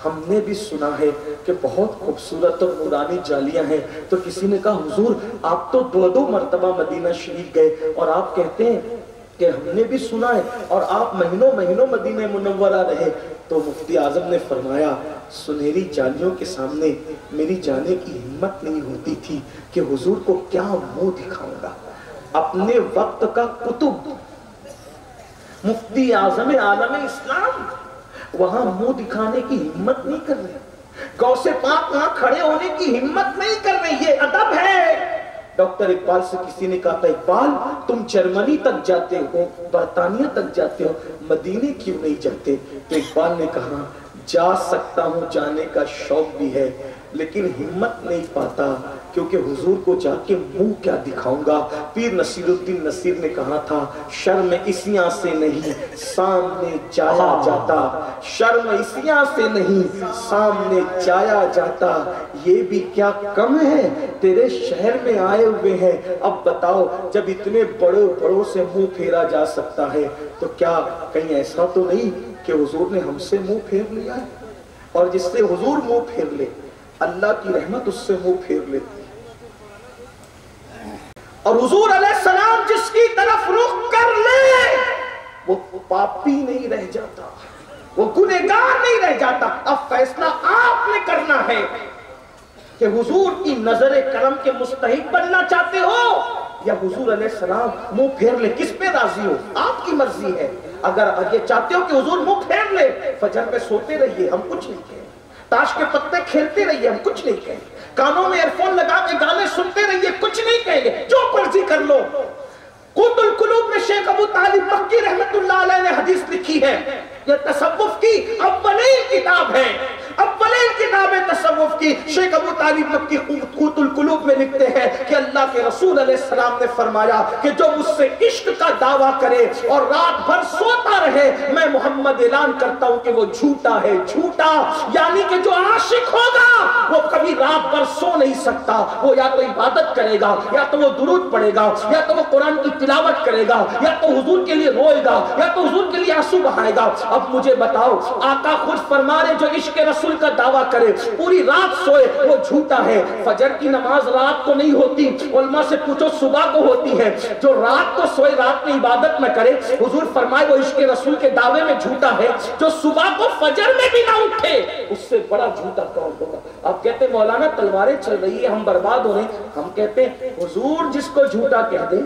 ہم نے بھی سنا ہے کہ بہت خوبصورت اور نورانی جالیاں ہیں. تو کسی نے کہا حضور آپ تو دو مرتبہ مدینہ شریف گئے اور آپ کہتے ہیں کہ ہم نے بھی سنا ہے، اور آپ مہینوں مہینوں مدینہ منورہ رہے. تو مفتی اعظم نے فرمایا سنہری جالیوں کے سامنے میری جانے کی ہمت نہیں ہوتی تھی کہ حضور کو کیا منہ دکھاؤں گا. اپنے وقت کا قطب مفتی اعظم عالم اسلام وہاں منہ دکھانے کی ہمت نہیں کر رہے، غوث پاک وہاں کھڑے ہونے کی ہمت نہیں کر رہے. یہ ادب ہے، ڈاکٹر اقبال سے کسی نے کہا تھا اقبال تم جرمنی تک جاتے ہو، برطانیہ تک جاتے ہو، مدینے کیوں نہیں جاتے؟ تو اقبال نے کہا جا سکتا ہوں، جانے کا شوق بھی ہے، لیکن ہمت نہیں پاتا، کیونکہ حضور کو جا کے منہ کیا دکھاؤں گا۔ پیر نصیر الدین نصیر نے کہا تھا شرم اسیاں سے نہیں سامنے جایا جاتا، شرم اسیاں سے نہیں سامنے جایا جاتا، یہ بھی کیا کم ہے تیرے شہر میں آئے ہوئے ہیں، اب بتاؤ جب اتنے بڑے بڑوں سے منہ پھیرا جا سکتا ہے تو کیا کہیں ایسا تو نہیں کہ حضور نے ہم سے منہ پھیر لیا ہے؟ اور جس سے حضور منہ پھیر لے اللہ کی رحمت اس سے منہ پھیر لیتی ہے، اور حضور علیہ السلام جس کی طرف رخ کر لے وہ پاپی نہیں رہ جاتا، وہ گنہگار نہیں رہ جاتا۔ اب فیصلہ آپ نے کرنا ہے کہ حضور کی نظر کرم کے مستحق بننا چاہتے ہو یا حضور علیہ السلام منہ پھیر لے، کس پہ راضی ہو؟ آپ کی مرضی ہے۔ اگر یہ چاہتے ہو کہ حضور منہ پھیر لے، فجر میں سوتے رہیے، ہم کچھ نہیں کہیں، تاش کے پتے کھیلتے رہیے، ہم کچھ نہیں کہیں، کانوں میں ایئر فون لگا کے گانے سنتے رہیے، کچھ نہیں کہیں گے، جو مرضی کر لو۔ قوت القلوب میں شیخ ابو طالب مکی رحمت اللہ علیہ نے حدیث لکھی ہے، یہ تصوف کی اولین کتاب ہے، اولین کتاب ہے تصوف کی۔ شیخ ابو طالب مکی قوت القلوب میں لکھتے ہیں کہ اللہ کے رسول علیہ السلام نے فرمایا کہ جو مجھ سے عشق کا دعویٰ کرے اور رات بھر سوتا رہے، میں محمد اعلان کرتا ہوں کہ وہ جھوٹا ہے، جھوٹا، یعنی کہ جو عاشق ہوگا وہ کبھی رات بھر سو نہیں سکتا، وہ یا تو عبادت کرے گا، یا تو وہ درود پڑھے گا، یا تو وہ قرآن کی تلاوت کرے گا، یا تو حضور کے لیے روئے گا، یا تو حضور کے لیے آنسو بہائے گا۔ اب مجھے بتاؤ، آقا خود فرما رہے جو عشق رسول کا دعویٰ کرے پوری رات سوئے وہ جھوٹا ہے۔ فجر کی نماز رات کو نہیں ہوتی، علماء سے پوچھو صبح کو ہوتی ہے۔ جو رات کو سوئے رات میں عبادت نہ کرے، حضور فرمائے وہ عشق رسول کے دعوے میں جھوٹا ہے۔ جو صبح کو فجر میں بھی نہ اٹھے اس سے بڑا جھوٹا کون ہوگا؟ آپ کہتے ہیں مولانا تلواریں چل رہی ہیں، ہم برباد ہو رہے ہیں۔ ہم کہتے ہیں حضور جس کو جھوٹا کہہ دیں،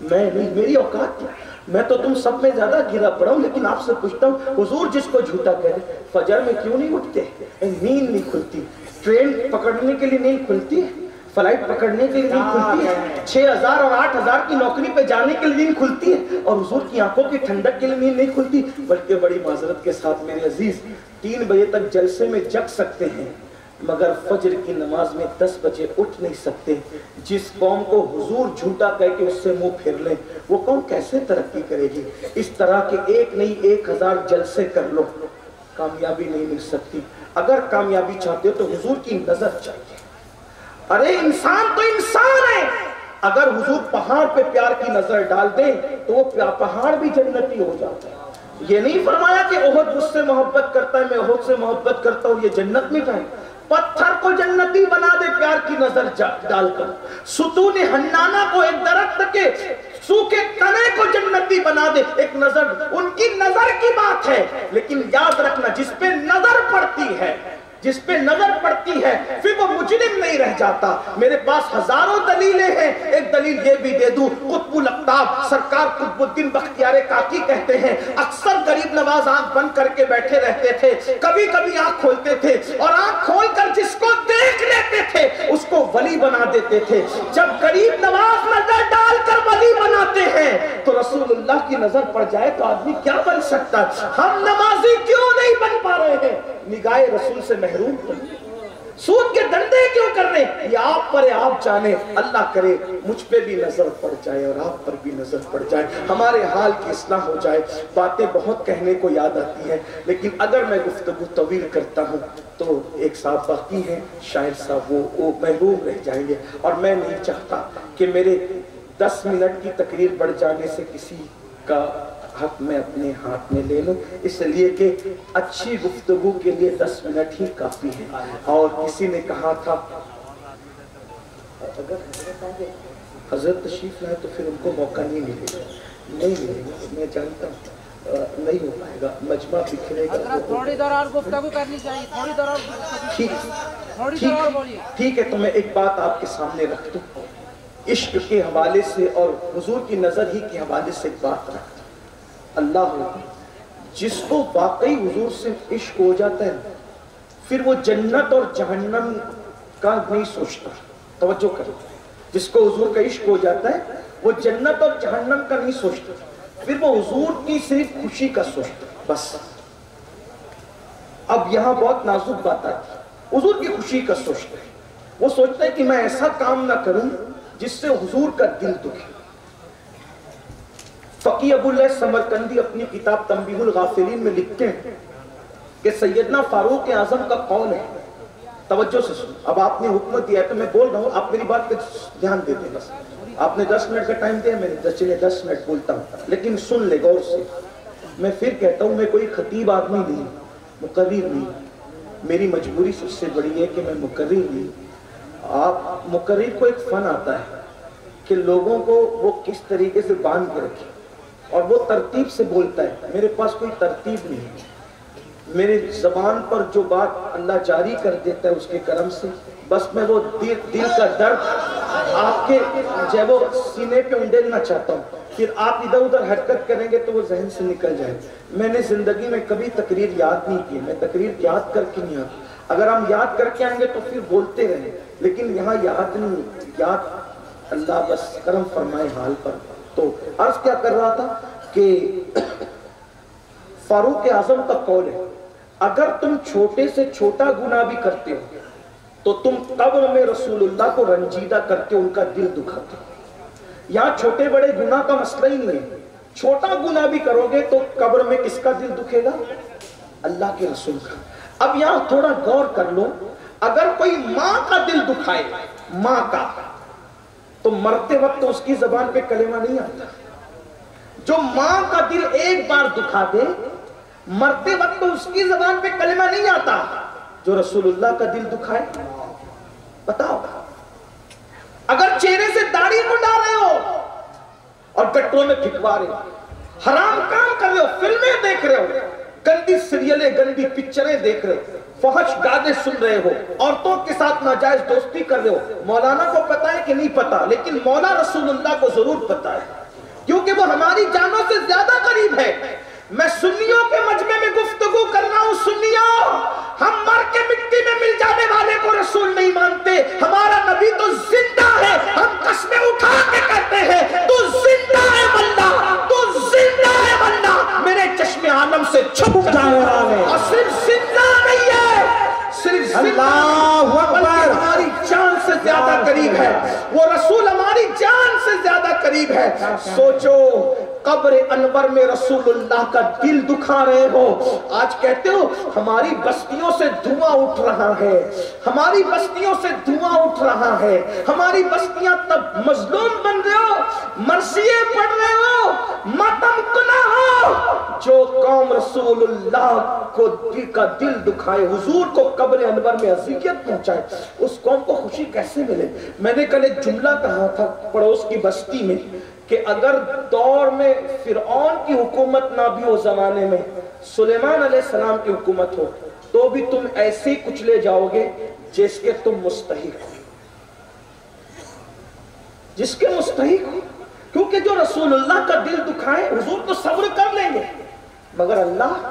میں نہیں، میری اوقات کیا، میں تو تم سب میں زیادہ گرا پڑا ہوں، لیکن آپ سے پوچھتا ہوں حضور جس کو جھوٹا کہہ دیں، فجر میں کیوں نہیں اٹھتے؟ نیند نہیں کھلتی، ٹرین پکڑنے کے لیے نیند کھلتی ہے، فلائٹ پکڑنے کے لیے نیند کھلتی ہے، 6000 اور 8000 کی نوکری پہ جانے کے لیے نیند کھلتی ہے، اور حضور کی آنکھوں کی ٹھنڈک کے لیے نیند نہیں کھلتی۔ بلکہ بڑی معذرت کے ساتھ میرے عزیز 3 بجے تک جلسے میں جگ سکتے ہیں، مگر فجر کی نماز میں 10 بجے اٹھ نہیں سکتے۔ جس قوم کو حضور جھوٹا کہہ کے اس سے منہ پھیر لیں، وہ قوم کیسے ترقی کرے گی؟ اس طرح کے ایک نہیں 1000 جلسے کر لو، کامیابی نہیں مل سکتی۔ اگر کامیابی چاہتے ہو تو حضور کی نظر چاہیے۔ ارے انسان تو انسان ہے، اگر حضور پہاڑ پہ پیار کی نظر ڈال دیں تو وہ پہاڑ بھی جنتی ہو جاتا ہے۔ یہ نہیں فرمایا کہ احد مجھ سے محبت کرتا ہے، میں احد سے محبت کرتا ہوں، یہ جنت میں جائیں۔ پتھر کو جنتی بنا دے پیار کی نظر ڈال کر، ستون حنانہ کو ایک درخت کے سوکھے تنے کو جنتی بنا دے ایک نظر، ان کی نظر کی بات ہے۔ لیکن یاد رکھنا جس پہ نظر پڑتی ہے، جس پہ نظر پڑتی ہے پھر وہ مجرم نہیں رہ جاتا۔ میرے پاس ہزاروں دلیلیں ہیں، ایک دلیل یہ بھی دے دوں، قطب الاقطاب سرکار قطب الدین بختیار کاکی کہتے ہیں اکثر غریب نواز آنکھ بند کر کے بیٹھے رہتے تھے، کبھی کبھی آنکھ کھولتے تھے اور آنکھ کھول کر جس کو دیکھ لیتے تھے اس کو ولی بنا دیتے تھے۔ جب غریب نواز نظر ڈال کر ولی بناتے ہیں تو رسول اللہ کی نظر پڑ جائے تو آدمی کیا بن سکتا ہے؟ ہم نمازی کیوں نہیں بن پا رہے ہیں؟ نگاہ رسول سے محروم تو سود کے دندے کیوں کر رہے ہیں؟ یہ آپ پر آپ جانے، اللہ کرے مجھ پہ بھی نظر پڑ جائے اور آپ پر بھی نظر پڑ جائے، ہمارے حال کی اصلاح ہو جائے۔ باتیں بہت کہنے کو یاد آتی ہیں، لیکن اگر میں گفتگو طویل کرتا ہوں تو ایک صاحب باقی ہیں شاعر صاحب، وہ محروم رہ جائیں گے، اور میں نہیں چاہتا کہ میرے 10 منٹ کی تقریر بڑھ جانے سے کسی کا حق میں اپنے ہاتھ میں لے لوں، اس لیے کہ اچھی گفتگو کے لیے 10 منٹ ہی کافی ہے۔ اور کسی نے کہا تھا اگر حضرت تشریف لائے تو پھر ان کو موقع نہیں ملے گا، نہیں ملے گا، میں جانتا ہوں نہیں ہو پائے گا، مجمع بکھرے گا۔ تھوڑی دیر اور گفتگو کرنی چاہیے، تھوڑی دیر اور بولیے۔ ٹھیک ہے، تو میں ایک بات آپ کے سامنے رکھ دوں، عشق کے حوالے سے اور حضور کی نظر ہی کے حوالے سے ایک بات رکھ دوں۔ اللہ جس کو واقعی حضور سے عشق ہو جاتا ہے پھر وہ جنت اور جہنم کا نہیں سوچتا، توجہ کریں، جس کو حضور کا عشق ہو جاتا ہے وہ جنت اور جہنم کا نہیں سوچتا، پھر وہ حضور کی صرف خوشی کا سوچتا بس۔ اب یہاں بہت نازک بات آتی ہے، حضور کی خوشی کا سوچتا ہے، وہ سوچتا ہے کہ میں ایسا کام نہ کروں جس سے حضور کا دل دکھے۔ فقی ابو اللہ سمرقندی اپنی کتاب تنبیہ الغافلین میں لکھتے ہیں کہ سیدنا فاروق اعظم کا قول ہے، توجہ سے سن، اب آپ نے حکم دیا ہے تو میں بول رہا ہوں، آپ میری بات پہ دھیان دیتے، بس آپ نے 10 منٹ کا ٹائم دیا، میں نے 10 منٹ بولتا ہوں، لیکن سن لے غور سے۔ میں پھر کہتا ہوں، میں کوئی خطیب آدمی نہیں، مقرر نہیں، میری مجبوری سب سے بڑی ہے کہ میں مقرر نہیں۔ آپ مقرر کو ایک فن آتا ہے کہ لوگوں کو وہ کس طریقے سے باندھ کے رکھے اور وہ ترتیب سے بولتا ہے، میرے پاس کوئی ترتیب نہیں ہے، میرے زبان پر جو بات اللہ جاری کر دیتا ہے اس کے کرم سے، بس میں وہ دل کا درد آپ کے جب وہ سینے پہ انڈیلنا چاہتا ہوں، پھر آپ ادھر ادھر حرکت کریں گے تو وہ ذہن سے نکل جائے۔ میں نے زندگی میں کبھی تقریر یاد نہیں کی، میں تقریر یاد کر کے نہیں آتا، اگر ہم یاد کر کے آئیں گے تو پھر بولتے رہیں، لیکن یہاں یاد نہیں، یاد اللہ بس کرم فرمائے حال پر۔ تو عرض کیا کر رہا تھا کہ فاروق اعظم کا قول ہے، اگر تم چھوٹے سے چھوٹا گناہ بھی کرتے ہو تو تم قبر میں رسول اللہ کو رنجیدہ کرتے ہو، ان کا دل دکھاتے ہو۔ یہاں چھوٹے بڑے گناہ کا مسئلہ ہی نہیں ہے، چھوٹا گناہ بھی کرو گے تو قبر میں کس کا دل دکھے گا؟ اللہ کے رسول کا۔ اب یہاں تھوڑا غور کر لو، اگر کوئی ماں کا دل دکھائے، ماں کا، تو مرتے وقت اس کی زبان پہ کلمہ نہیں آتا۔ جو ماں کا دل ایک بار دکھا دے، مرتے وقت اس کی زبان پہ کلمہ نہیں آتا۔ جو رسول اللہ کا دل دکھائے، بتاؤ، اگر چہرے سے داڑھی منڈا رہے ہو اور گٹروں میں پھکوا رہے ہو، حرام کام کر رہے ہو، فلمیں دیکھ رہے ہو، گندی سیریلیں، گندی پکچریں دیکھ رہے ہو، فحش گانے سن رہے ہو، عورتوں کے ساتھ ناجائز دوستی کر رہے ہو، مولانا کو پتا ہے کہ نہیں پتا، لیکن مولا رسول اللہ کو ضرور پتا ہے، کیونکہ وہ ہماری جانوں سے زیادہ قریب ہے۔ میں سنیوں کے مجمع میں گفتگو کر رہا ہوں، سنیوں، ہم مر کے مٹی میں مل جانے والے کو رسول نہیں مانتے، ہمارا نبی تو زندہ ہے، ہم قسمیں اٹھا کے کہتے ہیں تو زندہ ہے واللہ، تو زندہ ہے واللہ، میرے چشم عالم سے چھپ جائے اور صرف زندہ نہیں ہے، صرف اللہ اکبر، ہماری جان سے زیادہ قریب ہے، وہ رسول ہماری جان سے زیادہ قریب ہے۔ سوچو، قبر انور میں رسول اللہ کا دل دکھا رہے ہو، آج کہتے ہو ہماری بستیوں سے دھواں اٹھ رہا ہے، ہماری بستیوں سے دھواں اٹھ رہا ہے، ہماری بستیاں تب مظلوم بن رہے ہو، مرثیے پڑھ رہے ہو، ماتم کنا ہو۔ جو قوم رسول اللہ کو دل دکھائے، حضور کو قبر انور میں اذیت پہنچائے، اس قوم کو خوشی کیسے ملے؟ میں نے کل ایک جملہ کہا تھا پڑوس کی بستی میں کہ اگر دور میں فرعون کی حکومت نہ بھی ہو، زمانے میں سلیمان علیہ السلام کی حکومت ہو، تو بھی تم ایسے ہی کچلے جاؤ گے جس کے تم مستحق ہو، جس کے مستحق ہو، کیونکہ جو رسول اللہ کا دل دکھائے، حضور تو صبر کر لیں گے، مگر اللہ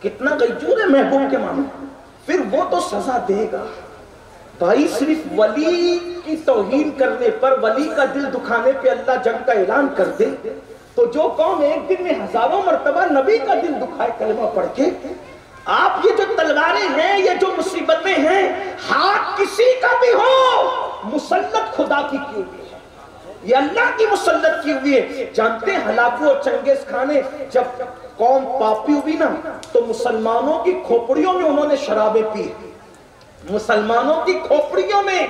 کتنا غیور ہے محبوب کے معنی، پھر وہ تو سزا دے گا۔ بھائی صرف ولی کی توہین کرنے پر، ولی کا دل دکھانے پہ اللہ جنگ کا اعلان کر دے، تو جو قوم ایک دن میں ہزاروں مرتبہ نبی کا دل دکھائے کلمہ پڑھ کے، آپ یہ جو تلواریں ہیں، یہ جو مصیبتیں ہیں، ہاتھ کسی کا بھی ہو، مسلط خدا کی کی ہوئی ہے، یہ اللہ کی مسلط کی ہوئی ہے۔ جانتے ہیں ہلاکو اور چنگیز خان نے جب قوم پاپی ہوئی نا تو مسلمانوں کی کھوپڑیوں میں انہوں نے شرابیں پی، مسلمانوں کی کھوپڑیوں میں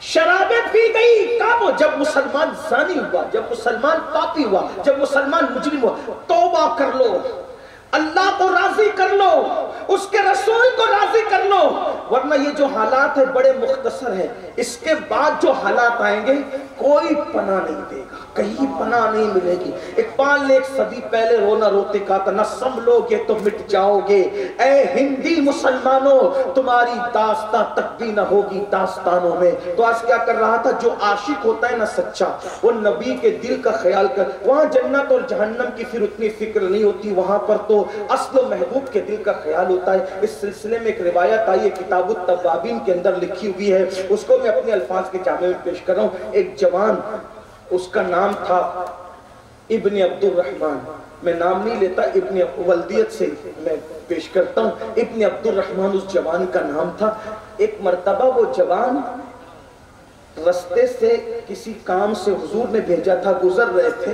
شرابیں پی گئی۔ کب؟ جب مسلمان زانی ہوا، جب مسلمان پاپی ہوا، جب مسلمان مجرم ہوا۔ توبہ کر لو، اللہ کو راضی کر لو، اس کے رسول کو راضی کر لو، ورنہ یہ جو حالات ہے بڑے مختصر ہیں، اس کے بعد جو حالات آئیں گے کوئی پناہ نہیں دے گا، کہیں پناہ نہیں ملے گی۔ اقبال نے ایک صدی پہلے رونا روتے کہا تھا، نہ سنبھلو گے تو مٹ جاؤ گے، اے ہندی مسلمانوں تمہاری داستاں تک بھی نہ ہوگی داستانوں میں۔ تو آج کیا کر رہا تھا، جو عاشق ہوتا ہے نا سچا، وہ نبی کے دل کا خیال کر، وہاں جنت اور جہنم کی پھر اتنی فکر نہیں ہوتی، وہاں پر تو تو اصل و محبوب کے دل کا خیال ہوتا ہے۔ اس سلسلے میں ایک روایت آئی ہے کتاب التوابین کے اندر لکھی ہوئی ہے، اس کو میں اپنے الفاظ کے جامع میں پیش کر رہا ہوں۔ ایک جوان، اس کا نام تھا ابن عبد الرحمن، میں نام نہیں لیتا، ابن ولدیت سے میں پیش کرتا ہوں، ابن عبد الرحمن اس جوان کا نام تھا۔ ایک مرتبہ وہ جوان رستے سے کسی کام سے حضور نے بھیجا تھا، گزر رہے تھے،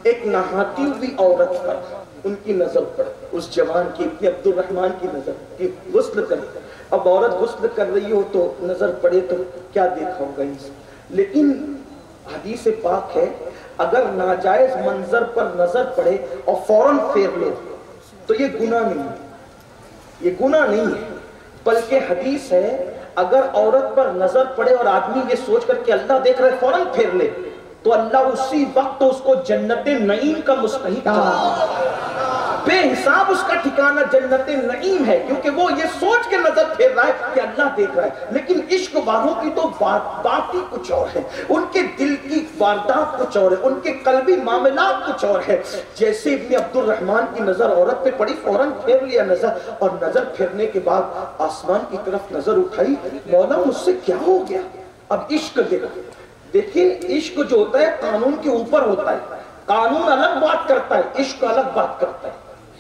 ایک نہاتی ہوئی عورت پر ان کی نظر پڑ، اس جوان کی، ابن عبد الرحمن کی نظر کی، غسل کر، اب عورت غسل کر رہی ہو تو نظر پڑے تو کیا دیکھا ہوگا انسان، لیکن حدیث پاک ہے اگر ناجائز منظر پر نظر پڑے اور فوراً پھیر لو تو یہ گناہ نہیں ہے، یہ گناہ نہیں ہے، بلکہ حدیث ہے اگر عورت پر نظر پڑے اور آدمی یہ سوچ کر کہ اللہ دیکھ رہے فوراً پھیر لے تو اللہ اسی وقت اس کو جنت نعیم کا مستحق بے حساب اس کا ٹھکانہ جنت نعیم ہے، کیونکہ وہ یہ سوچ کے نظر پھیر رہا ہے کہ اللہ دیکھ رہا ہے۔ لیکن عشق والوں کی تو بات ہی کچھ اور ہے، ان کے دل کی واردات کچھ اور ہے، ان کے قلبی معاملات کچھ اور ہے۔ جیسے ابن عبد الرحمن کی نظر عورت پہ پڑی، فوراً پھیر لیا نظر، اور نظر پھیرنے کے بعد آسمان کی طرف نظر اٹھائی، مولا مجھ سے کیا ہو گیا؟ اب عشق دیکھیں عشق جو ہوتا ہے قانون کے اوپر ہوتا ہے، قانون الگ بات کرتا ہے، عشق الگ بات کرتا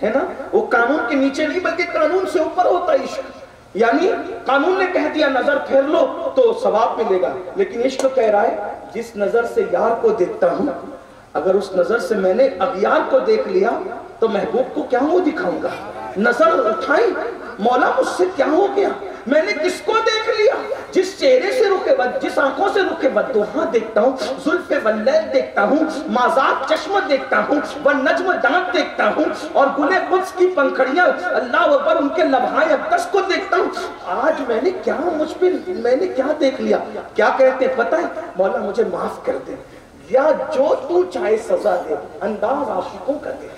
ہے نا، وہ قانون کے نیچے نہیں بلکہ قانون سے اوپر ہوتا ہے عشق، یعنی قانون نے کہہ دیا نظر پھیر لو تو ثواب ملے گا، لیکن عشق کہہ رہا ہے جس نظر سے یار کو دیکھتا ہوں اگر اس نظر سے میں نے اغیار کو دیکھ لیا تو محبوب کو کیا منہ دکھاؤں گا؟ نظر اٹھائی، مولا مجھ سے کیا ہو گیا؟ میں نے کس کو دیکھ لیا؟ جس چہرے سے رخ بد، جس آنکھوں سے رخ بدوہاں دیکھتا ہوں، زلف واللیل دیکھتا ہوں، مازاد چشم دیکھتا ہوں، والنجم دانت دیکھتا ہوں، اور گلے قدس کی پنکھڑیاں اللہ اکبر ان کے لبھائے اقدس کو دیکھتا ہوں۔ آج میں نے کیا مجھ پہ میں نے کیا دیکھ لیا؟ کیا کہتے پتہ ہے؟ مولا مجھے معاف کر دے، یا جو تو چاہے سزا دے، انداز عاشقوں کا دے،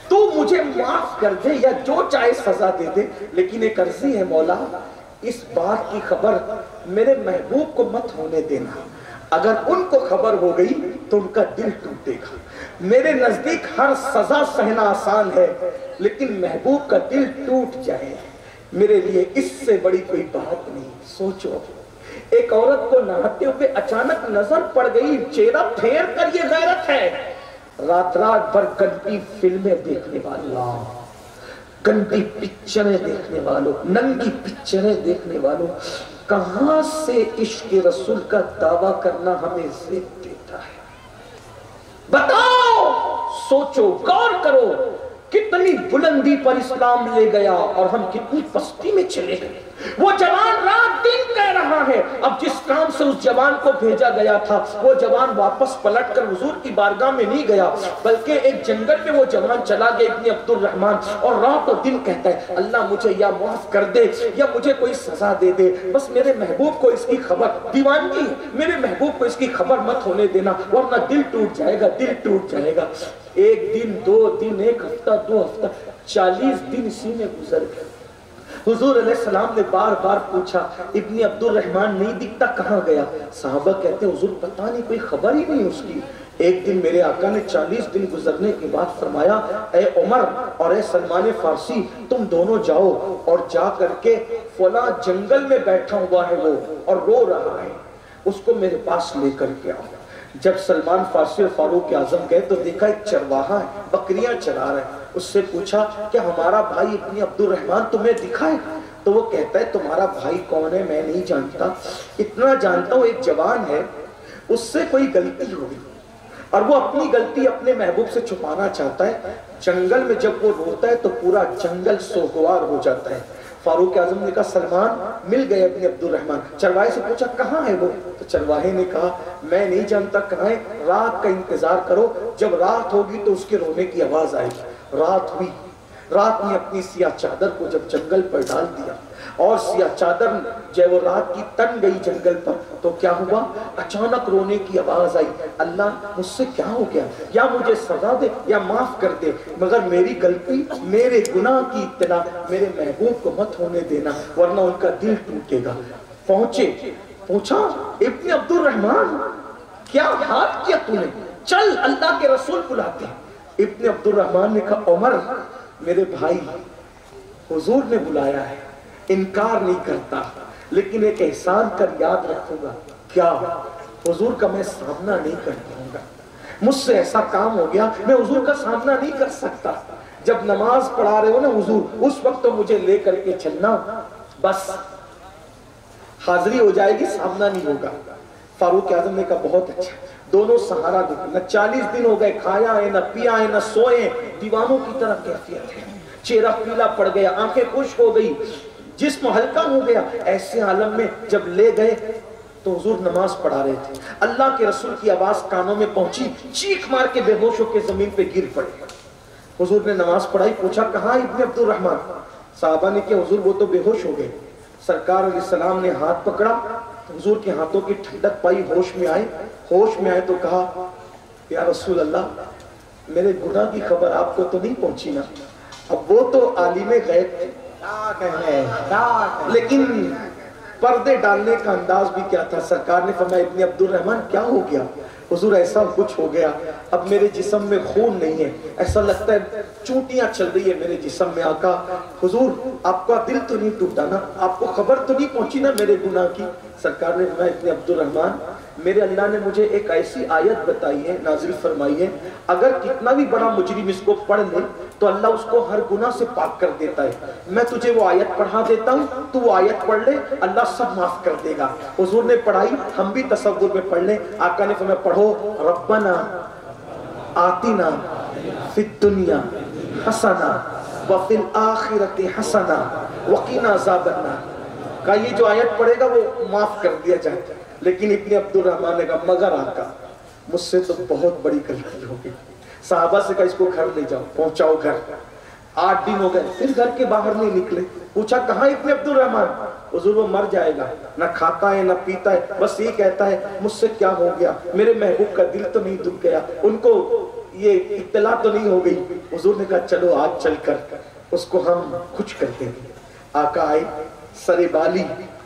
تو مجھے معاف کر دے یا جو چاہے سزا دے دے، لیکن ایک عرضی ہے مولا اس بات کی خبر میرے محبوب کو مت ہونے دینا، اگر ان کو خبر ہو گئی تو ان کا دل ٹوٹے گا۔ میرے نزدیک ہر سزا سہنا آسان ہے لیکن محبوب کا دل ٹوٹ جائے میرے لیے اس سے بڑی کوئی بات نہیں۔ سوچو ایک عورت کو نہاتے ہوئے اچانک نظر پڑ گئی، چہرہ پھیر کر یہ غیرت ہے۔ رات بھر گندی فلمیں دیکھنے والوں، گندی پکچریں دیکھنے والوں، ننگی پکچریں دیکھنے والوں، کہاں سے عشق رسول کا دعویٰ کرنا ہمیں ضد دیتا ہے؟ بتاؤ، سوچو، غور کرو، کتنی بلندی پر اسلام لے گیا اور ہم کتنی پستی میں چلے گئے۔ وہ جوان رات دن کہہ رہا ہے، اب جس کام سے اس جوان کو بھیجا گیا تھا وہ جوان واپس پلٹ کر حضور کی بارگاہ میں نہیں گیا بلکہ ایک جنگل میں وہ جوان چلا گیا ابن عبد الرحمن، اور رات و دن کہتا ہے اللہ مجھے یا معاف کر دے یا مجھے کوئی سزا دے دے، بس میرے محبوب کو اس کی خبر، دیوانگی، میرے محبوب کو اس کی خبر مت ہونے دینا ورنہ دل ٹوٹ جائے گا، دل ٹوٹ جائے گا۔ ایک دن، دو دن، ایک ہفتہ، دو ہفتہ، 40 دن اسی میں گزر گئے۔ حضور علیہ السلام نے بار بار پوچھا ابن عبد الرحمن نہیں دکھتا، کہاں گیا؟ صحابہ کہتے ہیں حضور پتہ نہیں، کوئی خبر ہی نہیں اس کی۔ ایک دن میرے آقا نے 40 دن گزرنے کے بعد فرمایا اے عمر اور اے سلمان فارسی تم دونوں جاؤ اور جا کر کے فلاں جنگل میں بیٹھا ہوا ہے وہ اور رو رہا ہے، اس کو میرے پاس لے کر کے آؤ۔ جب سلمان فارسی اور فاروق اعظم گئے تو دیکھا ایک چرواہا ہے، بکریاں چرا رہا ہے۔ اس سے پوچھا کہ ہمارا بھائی ابن عبد الرحمن تمہیں دکھا ہے؟ تو وہ کہتا ہے تمہارا بھائی کون ہے میں نہیں جانتا، اتنا جانتا ہوں ایک جوان ہے اس سے کوئی غلطی ہوئی اور وہ اپنی غلطی اپنے محبوب سے چھپانا چاہتا ہے، جنگل میں جب وہ روتا ہے تو پورا جنگل سوگوار ہو جاتا ہے۔ فاروق اعظم نے کہا سلمان مل گئے ابن عبد الرحمن۔ چرواہے سے پوچھا کہاں ہے وہ؟ تو چرواہے نے کہا میں نہیں جانتا کہاں ہے، رات کا انتظار کرو، جب رات ہوگی تو اس کے رونے کی آواز آئے گی۔ رات ہوئی، رات نے اپنی سیاہ چادر کو جب جنگل پر ڈال دیا اور سیاہ چادر جب وہ رات کی تن گئی جنگل پر تو کیا ہوا؟ اچانک رونے کی آواز آئی، اللہ مجھ سے کیا ہو گیا؟ یا مجھے سزا دے یا معاف کر دے، مگر میری غلطی، میرے گناہ کی اطلاع میرے محبوب کو مت ہونے دینا ورنہ ان کا دل ٹوٹے گا۔ پہنچے، پوچھا ابن عبد الرحمن کیا حال کیا تو نے؟ چل اللہ کے رسول بلاتے ہیں۔ ابن عبد الرحمن نے کہا عمر میرے بھائی حضور نے بلایا ہے، انکار نہیں کرتا، لیکن ایک احسان کر یاد رکھوں گا، کیا حضور کا میں سامنا نہیں کر پاؤں گا، مجھ سے ایسا کام ہو گیا میں حضور کا سامنا نہیں کر سکتا، جب نماز پڑھا رہے ہو نا حضور اس وقت تو مجھے لے کر کے چلنا، بس حاضری ہو جائے گی، سامنا نہیں ہوگا۔ فاروق اعظم نے کہا بہت اچھا، دونوں سہارا دے، نہ 40 دن ہو گئے کھایا ہے نہ پیا ہے نہ سوئے، دیوانوں کی طرح کیفیت ہے، چہرہ پیلا پڑ گیا، آنکھیں خشک ہو گئی، جسم ہلکا ہو گیا، ایسے عالم میں جب لے گئے تو حضور نماز پڑھا رہے تھے، اللہ کے رسول کی آواز کانوں میں پہنچی، چیخ مار کے بے ہوش ہو کے زمین پہ گر پڑے۔ حضور نے نماز پڑھائی، پوچھا کہاں ابن عبد الرحمن؟ صحابہ نے کہا حضور وہ تو بے ہوش ہو گئے۔ سرکار علیہ السلام نے ہاتھ پکڑا، حضور کے ہاتھوں کی ٹھنڈک پائی، ہوش میں آئے تو کہا یا رسول اللہ میرے گناہ کی خبر آپ کو تو نہیں پہنچی نا؟ اب وہ تو عالم غیب تھے، لیکن پردے ڈالنے کا انداز بھی کیا تھا۔ سرکار نے فرمایا ابن عبد الرحمن کیا ہو گیا؟ حضور ایسا کچھ ہو گیا، اب میرے جسم میں خون نہیں ہے، ایسا لگتا ہے چونٹیاں چل رہی ہے میرے جسم میں۔ آقا حضور آپ کا دل تو نہیں ٹوٹا نا؟ آپ کو خبر تو نہیں پہنچی نا میرے گناہ کی؟ سرکار نے فرمایا ابن عبد الرحمن میرے اللہ نے مجھے ایک ایسی آیت بتائی ہے، نازل فرمائی ہے، اگر کتنا بھی بڑا مجرم اس کو پڑھ لے تو اللہ اس کو ہر گناہ سے پاک کر دیتا ہے۔ میں تجھے وہ آیت پڑھا دیتا ہوں، تو وہ آیت پڑھ لے، اللہ سب معاف کر دے گا۔ حضور نے پڑھائی، ہم بھی تصور میں پڑھ لیں۔ آقا نے فرمایا پڑھو ربنا آتنا فی الدنیا حسنہ وفی الآخرۃ حسنہ وقنا عذاب النار۔ کہا یہ جو آیت پڑھے گا وہ معاف کر دیا جائے گا۔ لیکن ابن عبد الرحمن نے کہا مگر آقا مجھ سے تو بہت بڑی غلطی ہو گئی۔ صحابہ سے کہا اس کو گھر لے جاؤ، پہنچاؤ گھر۔ 8 دن ہو گئے، پھر گھر کے باہر نہیں نکلے۔ پوچھا کہاں ابن عبد الرحمن؟ حضور وہ مر جائے گا، نہ کھاتا ہے نہ پیتا ہے، بس یہ کہتا ہے مجھ سے کیا ہو گیا، میرے محبوب کا دل تو نہیں دکھ گیا، ان کو یہ اطلاع تو نہیں ہو گئی۔ حضور نے کہا چلو آج چل کر اس کو ہم کچھ کرتے ہیں۔ آقا آئے، سر بالی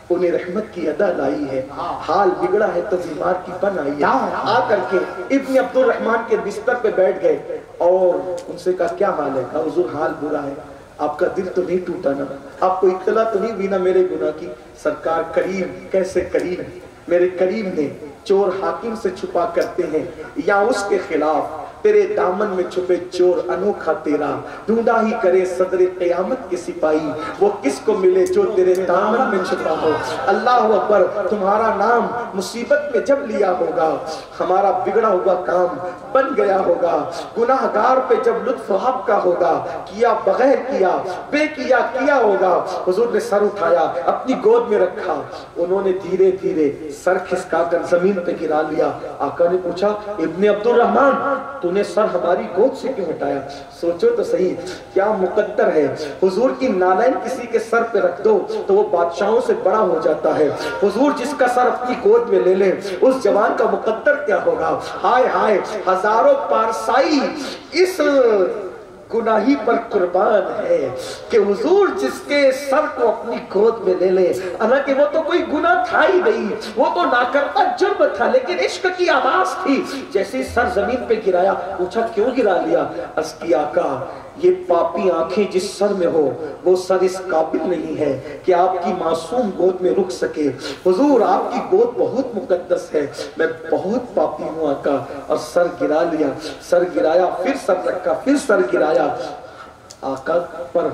انہیں رحمت کی ادا لائی ہے، حال بگڑا ہے تو بیمار کی پن آئی ہے۔ آ کر کے ابن عبد الرحمن کے بستر پہ بیٹھ گئے اور ان سے کہا کیا حال ہے؟ کہا حضور حال برا ہے، آپ کا دل تو نہیں ٹوٹا نا؟ آپ کو اطلاع تو نہیں ہوئی نا میرے گناہ کی؟ سرکار کریم، کیسے کریم، میرے کریم نے چور حاکم سے چھپا کرتے ہیں یا اس کے خلاف تیرے دامن میں چھپے چور انوکھا تیرا، ڈھونڈا ہی کرے صدر قیامت کے سپاہی، وہ کس کو ملے جو تیرے دامن میں چھپا ہو۔ اللہ اکبر، تمہارا نام مصیبت میں جب لیا ہوگا، ہمارا بگڑا ہوا کام بن گیا ہوگا، گناہگار پہ جب لطف آپ کا ہوگا، کیا بغیر کیا، بے کیا ہوگا۔ حضور نے سر اٹھایا، اپنی گود میں رکھا، انہوں نے دھیرے دھیرے سر کھسکا کر زمین پہ گرا لیا۔ آقا نے پوچھا ابن عبد الرحمن تو نے سر ہماری گود سے کیوں ہٹایا؟ سوچو تو صحیح کیا مقدر ہے، حضور کی نالین کسی کے سر پہ رکھ دو تو وہ بادشاہوں سے بڑا ہو جاتا ہے، حضور جس کا سر اپنی گود میں لے لے اس جوان کا مقدر کیا ہوگا۔ ہائے ہائے، ہزاروں پارسائی اس گناہی پر قربان ہے کہ حضور جس کے سر کو اپنی گود میں لے لے، حالانکہ وہ تو کوئی گناہ تھا ہی نہیں، وہ تو ناکرتا جرم تھا، لیکن عشق کی آواز تھی۔ جیسے سر زمین پہ گرایا، پوچھا کیوں گرا لیا؟ عرض کی آقا یہ پاپی آنکھیں جس سر میں ہو وہ سر اس قابل نہیں ہے کہ آپ کی معصوم گود میں رک سکے۔ حضور آپ کی گود بہت مقدس ہے، میں بہت پاپی ہوں آقا، اور سر گرا لیا، سر گرایا، پھر سر رکھا، پھر سر گرایا۔ آقا پر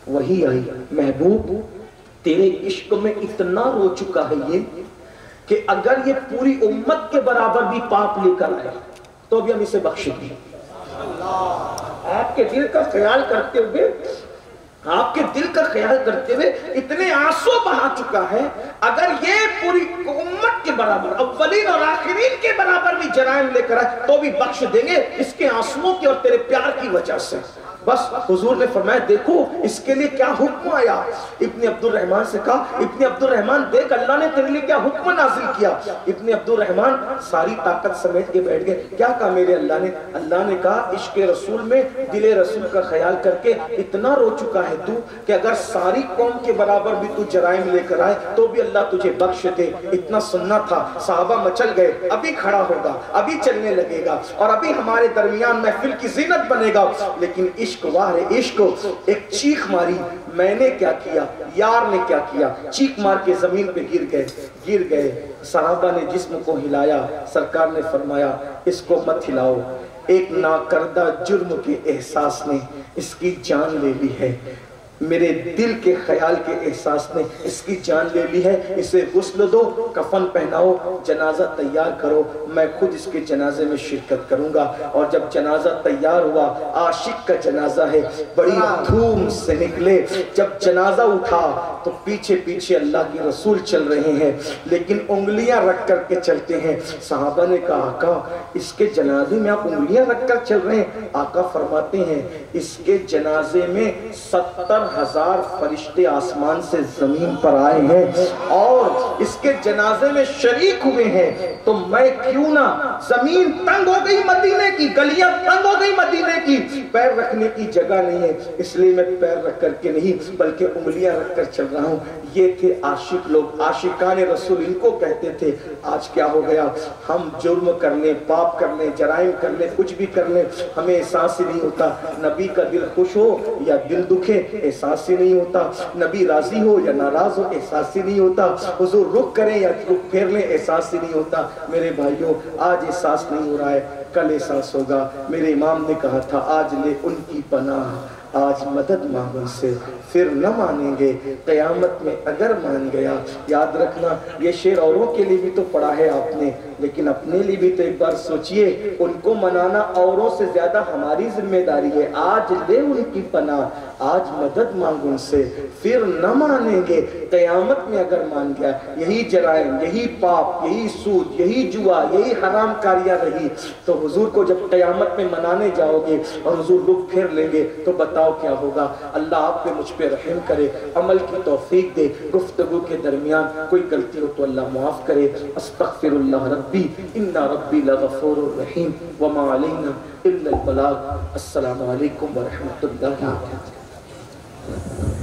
وہی آئی، محبوب تیرے عشق میں اتنا رو چکا ہے یہ کہ اگر یہ پوری امت کے برابر بھی پاپ لے کر آئے تو بھی ہم اسے بخش دیں۔ آپ کے دل کا خیال کرتے ہوئے، آپ کے دل کا خیال کرتے ہوئے اتنے آنسو بہا چکا ہے، اگر یہ پوری امت کے برابر، اولین اور آخرین کے برابر بھی جرائم لے کر آئے تو بھی بخش دیں گے، اس کے آنسوؤں کی اور تیرے پیار کی وجہ سے۔ بس حضور نے فرمایا دیکھو اس کے لیے کیا حکم آیا۔ ابن عبد الرحمن سے کہا ابن عبد الرحمن دیکھ اللہ نے تیرے لیے کیا حکم نازل کیا۔ ابن عبد الرحمن ساری طاقت سمیٹ کے بیٹھ گئے۔ کیا کہا میرے اللہ نے؟ اللہ نے کہا عشق رسول میں دل رسول کا خیال کر کے اتنا رو چکا ہے تو کہ اگر ساری قوم کے برابر بھی تو جرائم لے کر آئے تو بھی اللہ تجھے بخش دے۔ اتنا سننا تھا۔ صحابہ مچل گئے، ابھی کھڑا ہوگا، ابھی چلنے لگے گا اور ابھی ہمارے درمیان محفل کی زینت بنے گا، لیکن عشق عشق واہ عشق، ایک چیخ ماری، میں نے کیا کیا، یار نے کیا کیا، چیخ مار کے زمین پہ گر گئے۔ صحابہ نے جسم کو ہلایا، سرکار نے فرمایا اس کو مت ہلاؤ، ایک ناکردہ جرم کے احساس نے اس کی جان لے لی ہے، میرے دل کے خیال کے احساس نے اس کی جان لے لی ہے، اسے غسل دو، کفن پہناؤ، جنازہ تیار کرو، میں خود اس کے جنازے میں شرکت کروں گا۔ اور جب جنازہ تیار ہوا، عاشق کا جنازہ ہے، بڑی دھوم سے نکلے، جب جنازہ اٹھا تو پیچھے پیچھے اللہ کے رسول چل رہے ہیں، لیکن انگلیاں رکھ کر کے چلتے ہیں۔ صحابہ نے کہا آقا اس کے جنازے میں آپ انگلیاں رکھ کر چل رہے ہیں؟ آقا فرماتے ہیں اس کے جنازے میں 70,000 فرشتے آسمان سے زمین پر آئے ہیں اور اس کے جنازے میں شریک ہوئے ہیں، تو میں کیوں نہ، زمین تنگ ہو گئی مدینے کی، گلیاں تنگ ہو گئی مدینے کی، پیر رکھنے کی جگہ نہیں ہے، اس لیے میں پیر رکھ کر کے نہیں بلکہ انگلیاں رکھ کر چل رہا ہوں۔ یہ تھے عاشق لوگ، عاشقان رسول ان کو کہتے تھے۔ آج کیا ہو گیا، ہم جرم کر لیں، پاپ کر لیں، جرائم کر لیں، کچھ بھی کر لیں، ہمیں احساس ہی نہیں ہوتا، نبی کا دل خوش ہو یا دل دکھے احساس ہی نہیں ہوتا، نبی راضی ہو یا ناراض ہو احساس ہی نہیں ہوتا، حضور رخ کریں یا رخ پھیر لیں احساس ہی نہیں ہوتا۔ میرے بھائیوں آج احساس نہیں ہو رہا ہے، کل احساس ہوگا۔ میرے امام نے کہا تھا آج لے ان کی پناہ، آج مدد مانگ ان سے، پھر نہ مانیں گے قیامت میں اگر مان گیا۔ یاد رکھنا یہ شعر اوروں کے لیے بھی تو پڑھا ہے آپ نے، لیکن اپنے لیے بھی تو ایک بار سوچئے، ان کو منانا اوروں سے زیادہ ہماری ذمہ داری ہے۔ آج لے ان کی پناہ، آج مدد مانگ ان سے، پھر نہ مانیں گے قیامت میں اگر مان گیا۔ یہی جرائم، یہی پاپ، یہی سود، یہی جوا، یہی حرام کاریاں رہی تو حضور کو جب قیامت میں منانے جاؤ گے اور حضور رخ پھیر لیں گے تو بتاؤ کیا ہوگا۔ اللہ آپ پہ مجھ پہ رحم کرے، عمل کی توفیق دے، گفتگو کے درمیان کوئی غلطی ہو تو اللہ معاف کرے۔ استغفر اللہ ربی ان ربی لغفور الرحیم وما علینا الا البلاغ۔ السلام علیکم ورحمۃ اللہ وبرکاتہ۔